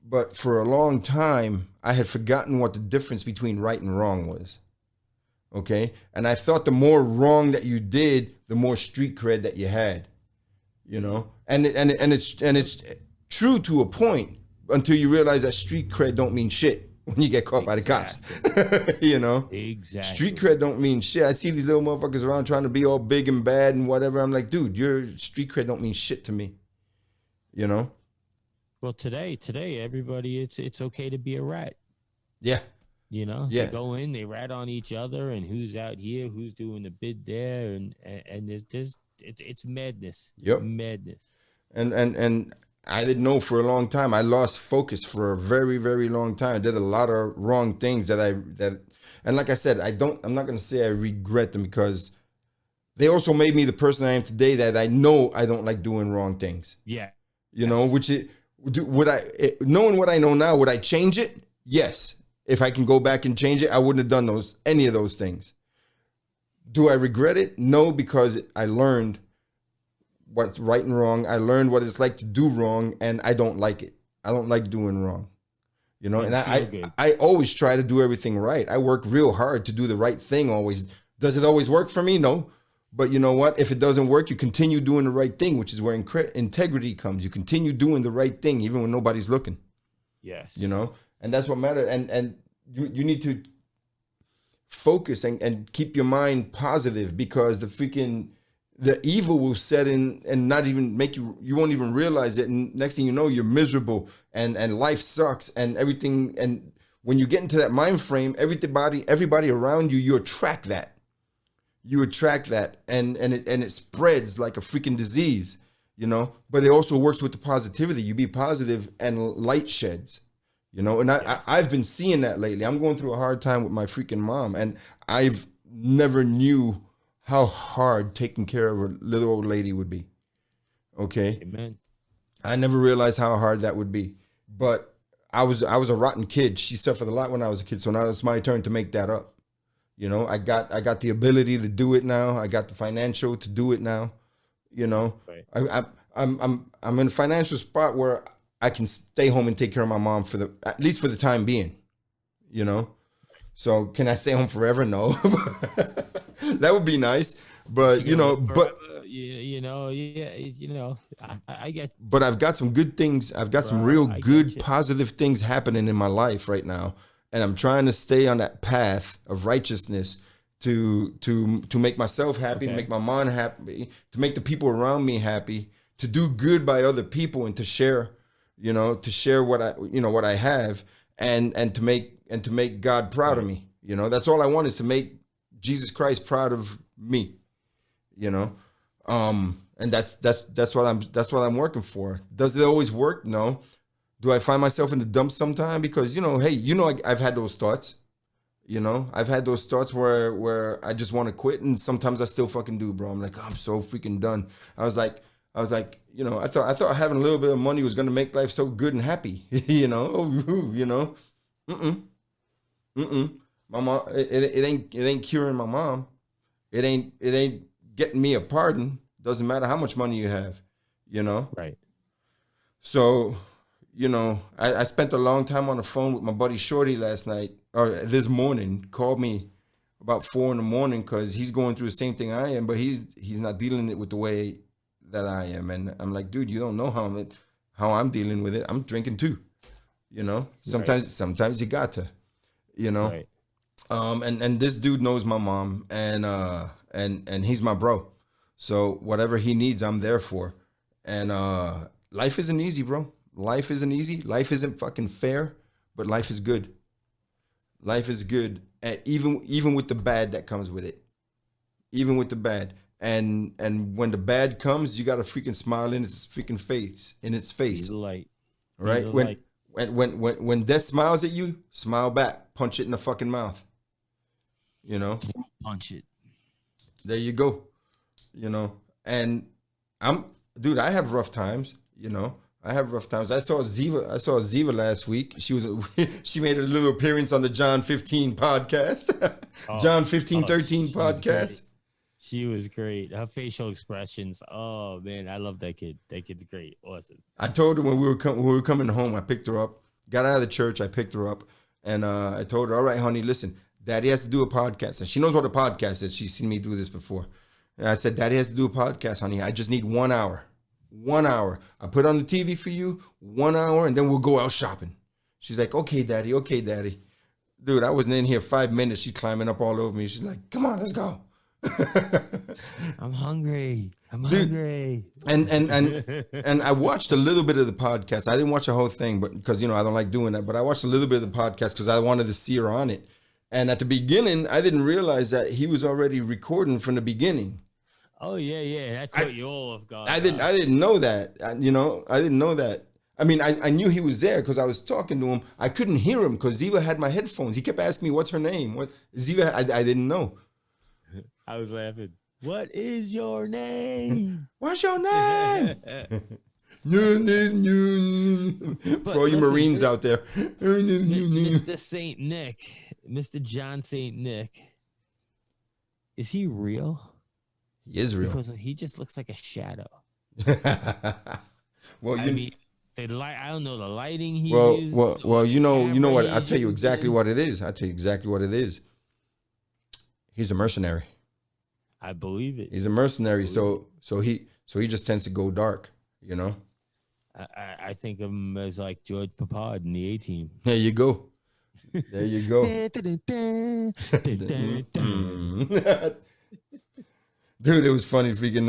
but for a long time, I had forgotten what the difference between right and wrong was. Okay, and I thought the more wrong that you did, the more street cred that you had. You know, and it's true to a point until you realize that street cred don't mean shit when you get caught by the cops. You know,
exactly.
Street cred don't mean shit. I see these little motherfuckers around trying to be all big and bad and whatever. I'm like, dude, your street cred don't mean shit to me. You know.
Well, today, everybody, it's okay to be a rat.
Yeah.
You know,
yeah.
They go in, they rat on each other, and who's out here, who's doing the bid there, and it's madness.
Yep.
Madness.
And I didn't know for a long time. I lost focus for a very, very long time. I did a lot of wrong things and like I said, I'm not gonna say I regret them, because they also made me the person I am today, that I know I don't like doing wrong things.
Yeah.
You know, knowing what I know now, would I change it? Yes. If I can go back and change it, I wouldn't have done any of those things. Do I regret it? No, because I learned what's right and wrong. I learned what it's like to do wrong, and I don't like it. I don't like doing wrong. You know, and I always try to do everything right. I work real hard to do the right thing always. Does it always work for me? No. But you know what? If it doesn't work, you continue doing the right thing, which is where integrity comes. You continue doing the right thing even when nobody's looking.
Yes.
You know? And that's what matters. And you need to focus and keep your mind positive, because the evil will set in and not even make you won't even realize it. And next thing you know, you're miserable and life sucks and everything. And when you get into that mind frame, everybody around you, you attract that. You attract that, and it spreads like a freaking disease, you know. But it also works with the positivity. You be positive and light sheds. You know, and I've been seeing that lately. I'm going through a hard time with my freaking mom, and I've never knew how hard taking care of a little old lady would be. Okay.
Amen.
I never realized how hard that would be. But I was a rotten kid. She suffered a lot when I was a kid, so now it's my turn to make that up. You know, I got the ability to do it now. I got the financial to do it now. You know, right. I'm in a financial spot where I can stay home and take care of my mom at least for the time being, you know? So can I stay home forever? No, that would be nice, but I get, but I've got some good things. I've got some real good, positive things happening in my life right now. And I'm trying to stay on that path of righteousness to make myself happy, to make my mom happy, to make the people around me happy, to do good by other people, and to share what I have, and to make God proud of me. You know, that's all I want, is to make Jesus Christ proud of me. You know, and that's what I'm working for. Does it always work? No. Do I find myself in the dumps sometime? Because, I've had those thoughts. You know, I've had those thoughts where I just want to quit, and sometimes I still fucking do, bro. I'm like, oh, I'm so freaking done. I was like, I thought having a little bit of money was gonna make life so good and happy. My mom, it ain't curing my mom. It ain't getting me a pardon. Doesn't matter how much money you have, you know.
Right.
So, I spent a long time on the phone with my buddy Shorty last night, or this morning. Called me about 4 a.m. because he's going through the same thing I am, but he's not dealing it with the way that I am. And I'm like, dude, you don't know how I'm dealing with it. I'm drinking too, Sometimes you got to,
Right.
And this dude knows my mom, and he's my bro. So whatever he needs, I'm there for. And life isn't easy, bro. Life isn't easy. Life isn't fucking fair, but life is good. Life is good, and even with the bad that comes with it. Even with the bad. And when the bad comes, you got to freaking smile in its freaking face.
Be the light. Be
Right?
the
When
light.
when death smiles at you, smile back. Punch it in the fucking mouth.
Punch it.
There you go. And I have rough times, I have rough times. I saw Ziva last week. She made a little appearance on the John 15 podcast. John 1513 podcast.
She was great. Her facial expressions. Oh man, I love that kid. That kid's great. Awesome.
I told her when we were coming home, I picked her up. Got out of the church, I picked her up, and I told her, "All right, honey, listen, Daddy has to do a podcast." And she knows what a podcast is. She's seen me do this before. And I said, "Daddy has to do a podcast, honey. I just need 1 hour. 1 hour. I put on the TV for you, 1 hour, and then we'll go out shopping." She's like, "Okay, Daddy. Okay, Daddy." Dude, I wasn't in here 5 minutes. She's climbing up all over me. She's like, "Come on, let's go."
I'm hungry. Hungry.
And I watched a little bit of the podcast. I didn't watch the whole thing, but because I don't like doing that. But I watched a little bit of the podcast because I wanted to see her on it. And at the beginning, I didn't realize that he was already recording from the beginning.
Oh yeah. That caught you all off guard.
I didn't know that. I didn't know that. I mean, I knew he was there because I was talking to him. I couldn't hear him because Ziva had my headphones. He kept asking me, "What's her name?" What Ziva? I didn't know.
I was laughing. What is your name?
What's your name? For all you Marines out there.
Mr. Saint Nick, Mr. John Saint Nick, is he real?
He is real.
Because he just looks like a shadow.
Well,
I mean, the light. I don't know the lighting he used.
Well, you know what? I'll tell you exactly what it is. He's a mercenary.
I believe it.
He's a mercenary, so he just tends to go dark,
I think of him as like George Papard in the A-Team.
There you go. Dude, it was funny freaking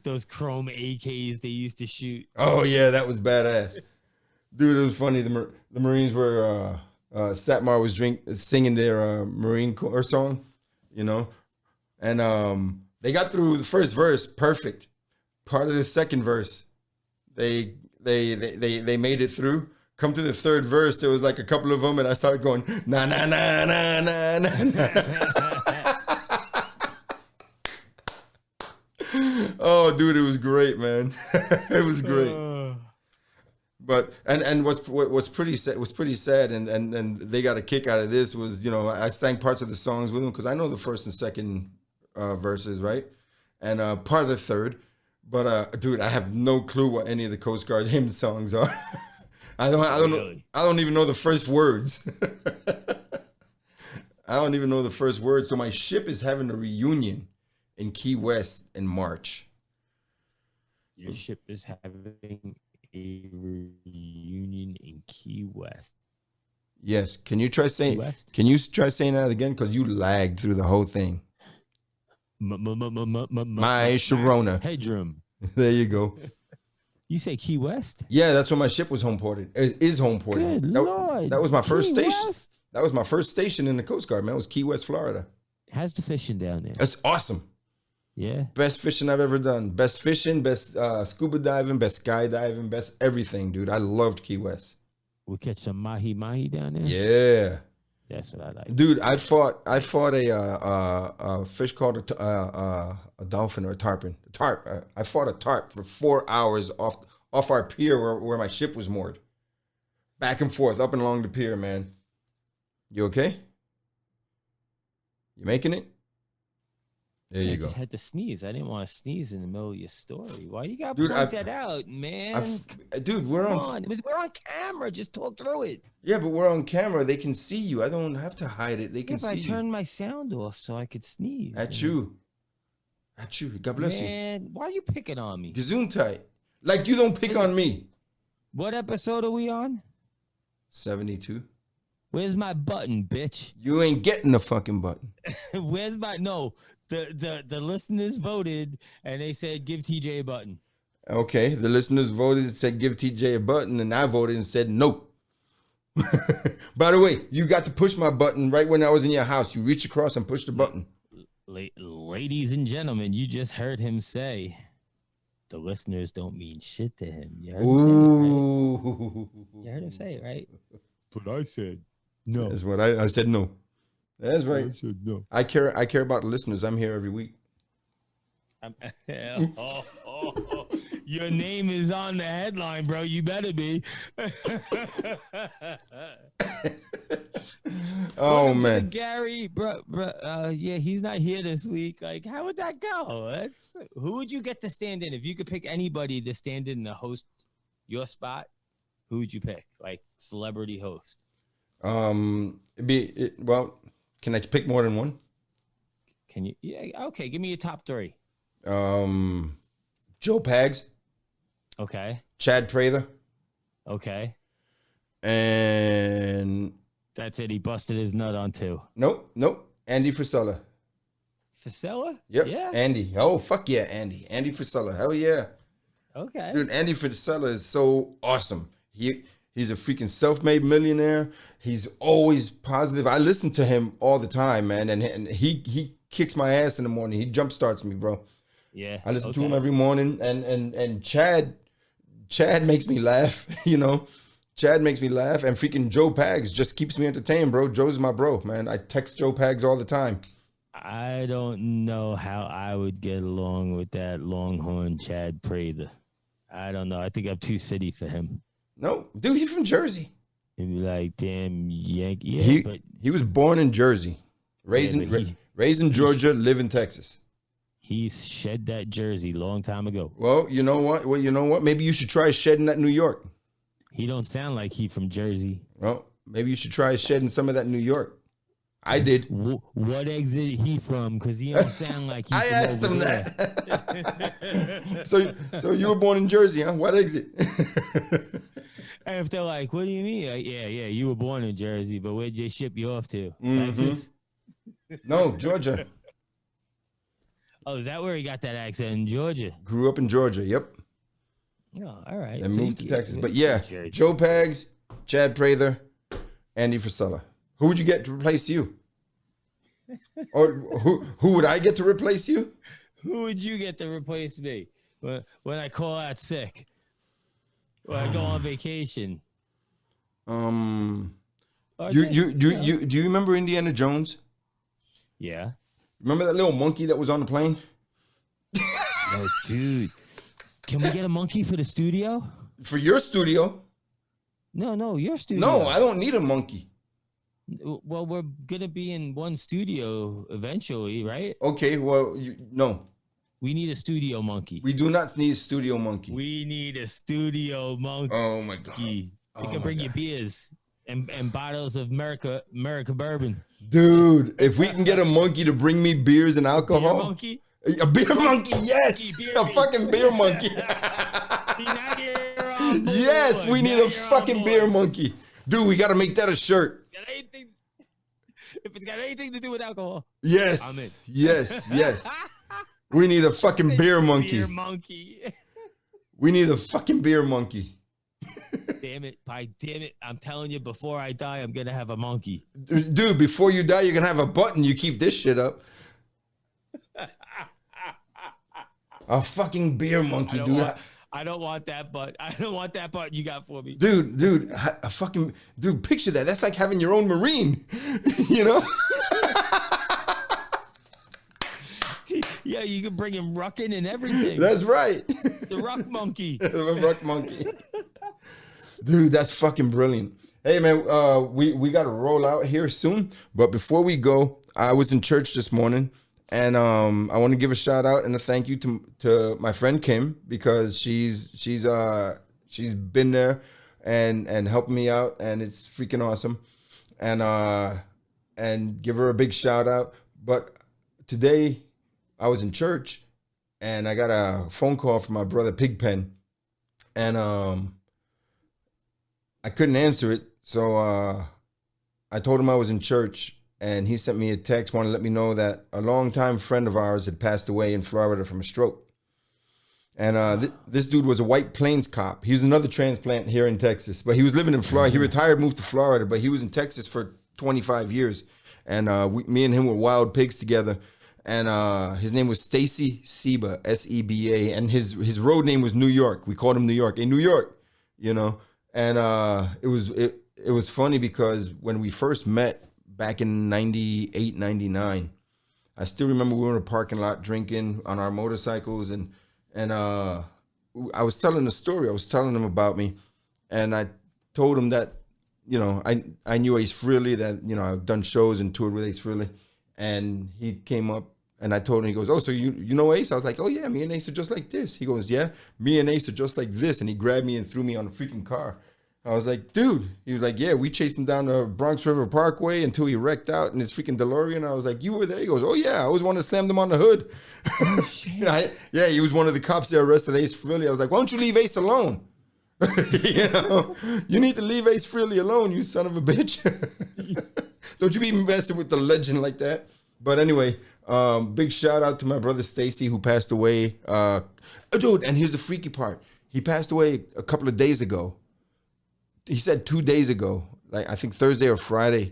those chrome AKs they used to shoot.
Oh yeah, that was badass. Dude, it was funny. The Marines were Satmar was singing their Marine Corps song, and they got through the first verse perfect. Part of the second verse, they made it through. Come to the third verse, there was like a couple of them, and I started going na na na na na na. Oh, dude, it was great, man. It was great. But and what's pretty sad, and they got a kick out of this was I sang parts of the songs with them because I know the first and second verses, right, and part of the third. But dude, I have no clue what any of the Coast Guard hymn songs are. I don't even know the first words. I don't even know the first words. So my ship is having a reunion in Key West in March.
Your ship is having a reunion in Key West.
Yes. Can you try saying that again? Because you lagged through the whole thing. My Sharona.
Headroom.
There you go.
You say Key West?
Yeah, that's where my ship was home ported. It is home ported.
Good Lord.
That was my first
Key
station.
West?
That was my first station in the Coast Guard, man. It was Key West, Florida.
How's the fishing down there?
It's awesome.
Yeah.
Best fishing I've ever done. Best fishing, best scuba diving, best skydiving, best everything, dude. I loved Key West.
We'll catch some mahi down there.
Yeah.
That's what I like.
Dude, I fought a fish called a dolphin or a tarpon. A tarp. I fought a tarp for 4 hours off our pier where my ship was moored. Back and forth, up and along the pier, man. You okay? You making it? There you go.
I just had to sneeze. I didn't want to sneeze in the middle of your story. Why you got to point that out, man?
Dude, we're on
camera. Just talk through it.
Yeah, but we're on camera. They can see you. I don't have to hide it. They can see you.
I turned my sound off so I could sneeze.
At you. God bless you.
Man, why are you picking on me?
Gesundheit. Like you don't pick on me.
What episode are we on?
72.
Where's my button, bitch?
You ain't getting the fucking button.
Where's my The listeners voted and they said give TJ a button.
Okay, the listeners voted and said give TJ a button, and I voted and said nope. By the way, you got to push my button right when I was in your house. You reach across and push the button.
Ladies and gentlemen, you just heard him say the listeners don't mean shit to him. You heard him say it, right? You heard him say it, right?
But I said no.
That's what I said. No, that's right.
I said no.
I care about the listeners. I'm here every week.
Your name is on the headline, bro. You better be.
Oh man,
Gary, bro. Yeah, he's not here this week. Like, how would that go? Who would you get to stand in if you could pick anybody to stand in to host your spot? Who would you pick? Like celebrity host?
Well, can I pick more than one?
Can you? Yeah. Okay. Give me your top three.
Joe Pags.
Okay.
Chad Prather.
Okay.
And
that's it. He busted his nut on two.
Nope. Andy Frisella.
Frisella?
Yep.
Yeah.
Andy. Oh, fuck yeah, Andy. Andy Frisella. Hell yeah.
Okay.
Dude, Andy Frisella is so awesome. He's a freaking self-made millionaire. He's always positive. I listen to him all the time, man, and he kicks my ass in the morning. He jumpstarts me, bro.
Yeah.
I listen to him every morning, and Chad makes me laugh, you know. Chad makes me laugh, and freaking Joe Pags just keeps me entertained, bro. Joe's my bro, man. I text Joe Pags all the time.
I don't know how I would get along with that Longhorn Chad Prather. I don't know. I think I'm too city for him.
No, dude, he's from Jersey.
He'd be like, damn Yankee. Yeah,
he was born in Jersey, raised in Georgia, live in Texas.
He shed that jersey long time ago.
Well, you know what? Maybe you should try shedding that New York.
He don't sound like he from Jersey.
Well, maybe you should try shedding some of that New York. I did.
What exit he from? Because he don't sound like he.
I asked him that. So you were born in Jersey, huh? What exit?
And if they're like, what do you mean? Like, yeah, you were born in Jersey, but where'd they ship you off to? Texas?
No, Georgia.
Oh, is that where he got that accent? In Georgia?
Grew up in Georgia, yep.
Oh, all right.
And moved to Texas. But yeah, Joe Pags, Chad Prather, Andy Frisella. Who would you get to replace you? Or who would I get to replace you?
Who would you get to replace me when I call out sick? When I go on vacation?
Do you remember Indiana Jones?
Yeah.
Remember that little monkey that was on the plane?
Oh, dude. Can we get a monkey for the studio?
For your studio?
No, your studio.
No, I don't need a monkey.
Well, we're going to be in one studio eventually, right?
Okay, well, no.
We need a studio monkey.
We do not need a studio monkey.
We need a studio monkey.
Oh, my God.
We can bring you beers and bottles of MERICA bourbon.
Dude, if we can get a monkey to bring me beers and alcohol.
Beer monkey?
A beer monkey, yes. A fucking beer monkey. Yes, we need a fucking beer monkey. Dude, we got to make that a shirt.
If it's got anything to do with alcohol.
Yes.
I'm in.
Yes. We need a fucking beer monkey.
Beer monkey.
We need a fucking beer monkey.
Damn it. I'm telling you, before I die, I'm going to have a monkey.
Dude, before you die, you're going to have a button. You keep this shit up. A fucking beer monkey, dude.
I don't want that butt. I don't want that butt you got for me.
Dude, a fucking dude, picture that. That's like having your own Marine. You know?
Yeah, you can bring him rucking and everything.
That's right.
The ruck monkey.
The ruck monkey. Dude, that's fucking brilliant. Hey man, we gotta roll out here soon. But before we go, I was in church this morning. And I want to give a shout out and a thank you to my friend Kim, because she's been there and helping me out, and it's freaking awesome. And give her a big shout out. But today I was in church and I got a phone call from my brother Pigpen, and I couldn't answer it, so I told him I was in church. And he sent me a text, wanted to let me know that a longtime friend of ours had passed away in Florida from a stroke. And this dude was a White Plains cop. He was another transplant here in Texas, but he was living in Florida. He retired, moved to Florida, but he was in Texas for 25 years. And me and him were wild pigs together. And his name was Stacy Seba, Seba, and his road name was New York. We called him New York. Hey, New York, you know. And it was funny because when we first met back in 98, 99, I still remember we were in a parking lot drinking on our motorcycles, and I was telling a story. I was telling him about me, and I told him that, you know, I knew Ace Frehley, that, you know, I've done shows and toured with Ace Frehley, and he came up and I told him, he goes, oh, so you know Ace? I was like, oh yeah, me and Ace are just like this. He goes, yeah, me and Ace are just like this, and he grabbed me and threw me on a freaking car. I was like, dude. He was like, yeah, we chased him down the Bronx River Parkway until he wrecked out in his freaking DeLorean. I was like, you were there? He goes, oh yeah, I was one that slammed him on the hood.
Oh, shit.
Yeah, he was one of the cops that arrested Ace Frehley. I was like, why don't you leave Ace alone? You know, you need to leave Ace Frehley alone, you son of a bitch. Don't you be messing with the legend like that. But anyway, big shout out to my brother Stacy, who passed away. Dude, and here's the freaky part. He passed away a couple of days ago. He said 2 days ago, like I think Thursday or Friday.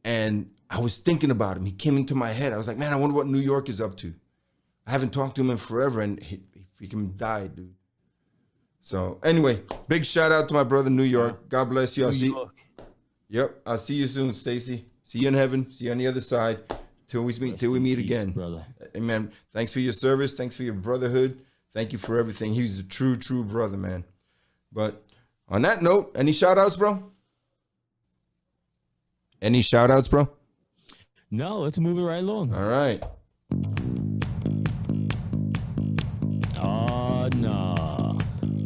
And I was thinking about him. He came into my head. I was like, man, I wonder what New York is up to. I haven't talked to him in forever, and he freaking died, dude. So anyway, big shout out to my brother New York. God bless you. Yep, I'll see you soon, Stacy. See you in heaven. See you on the other side. Till we meet again,
brother.
Amen. Thanks for your service. Thanks for your brotherhood. Thank you for everything. He was a true brother, man. But on that note, any shout outs, bro? Any shout outs, bro?
No, let's move it right along.
All right.
Oh, no.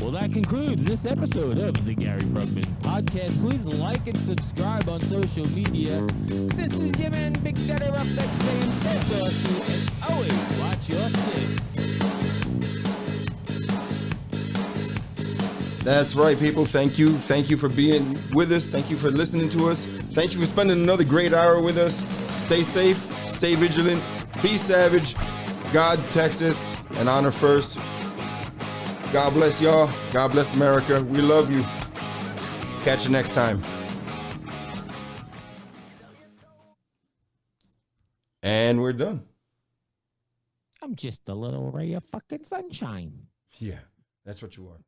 Well, that concludes this episode of the Gary Brugman Podcast. Please like and subscribe on social media. This is your man, Big Daddy Roughneck, saying stay saucy and always watch your six.
That's right, people. Thank you. Thank you for being with us. Thank you for listening to us. Thank you for spending another great hour with us. Stay safe. Stay vigilant. Be savage. God, Texas, and honor first. God bless y'all. God bless America. We love you. Catch you next time. And we're done.
I'm just a little ray of fucking sunshine.
Yeah, that's what you are.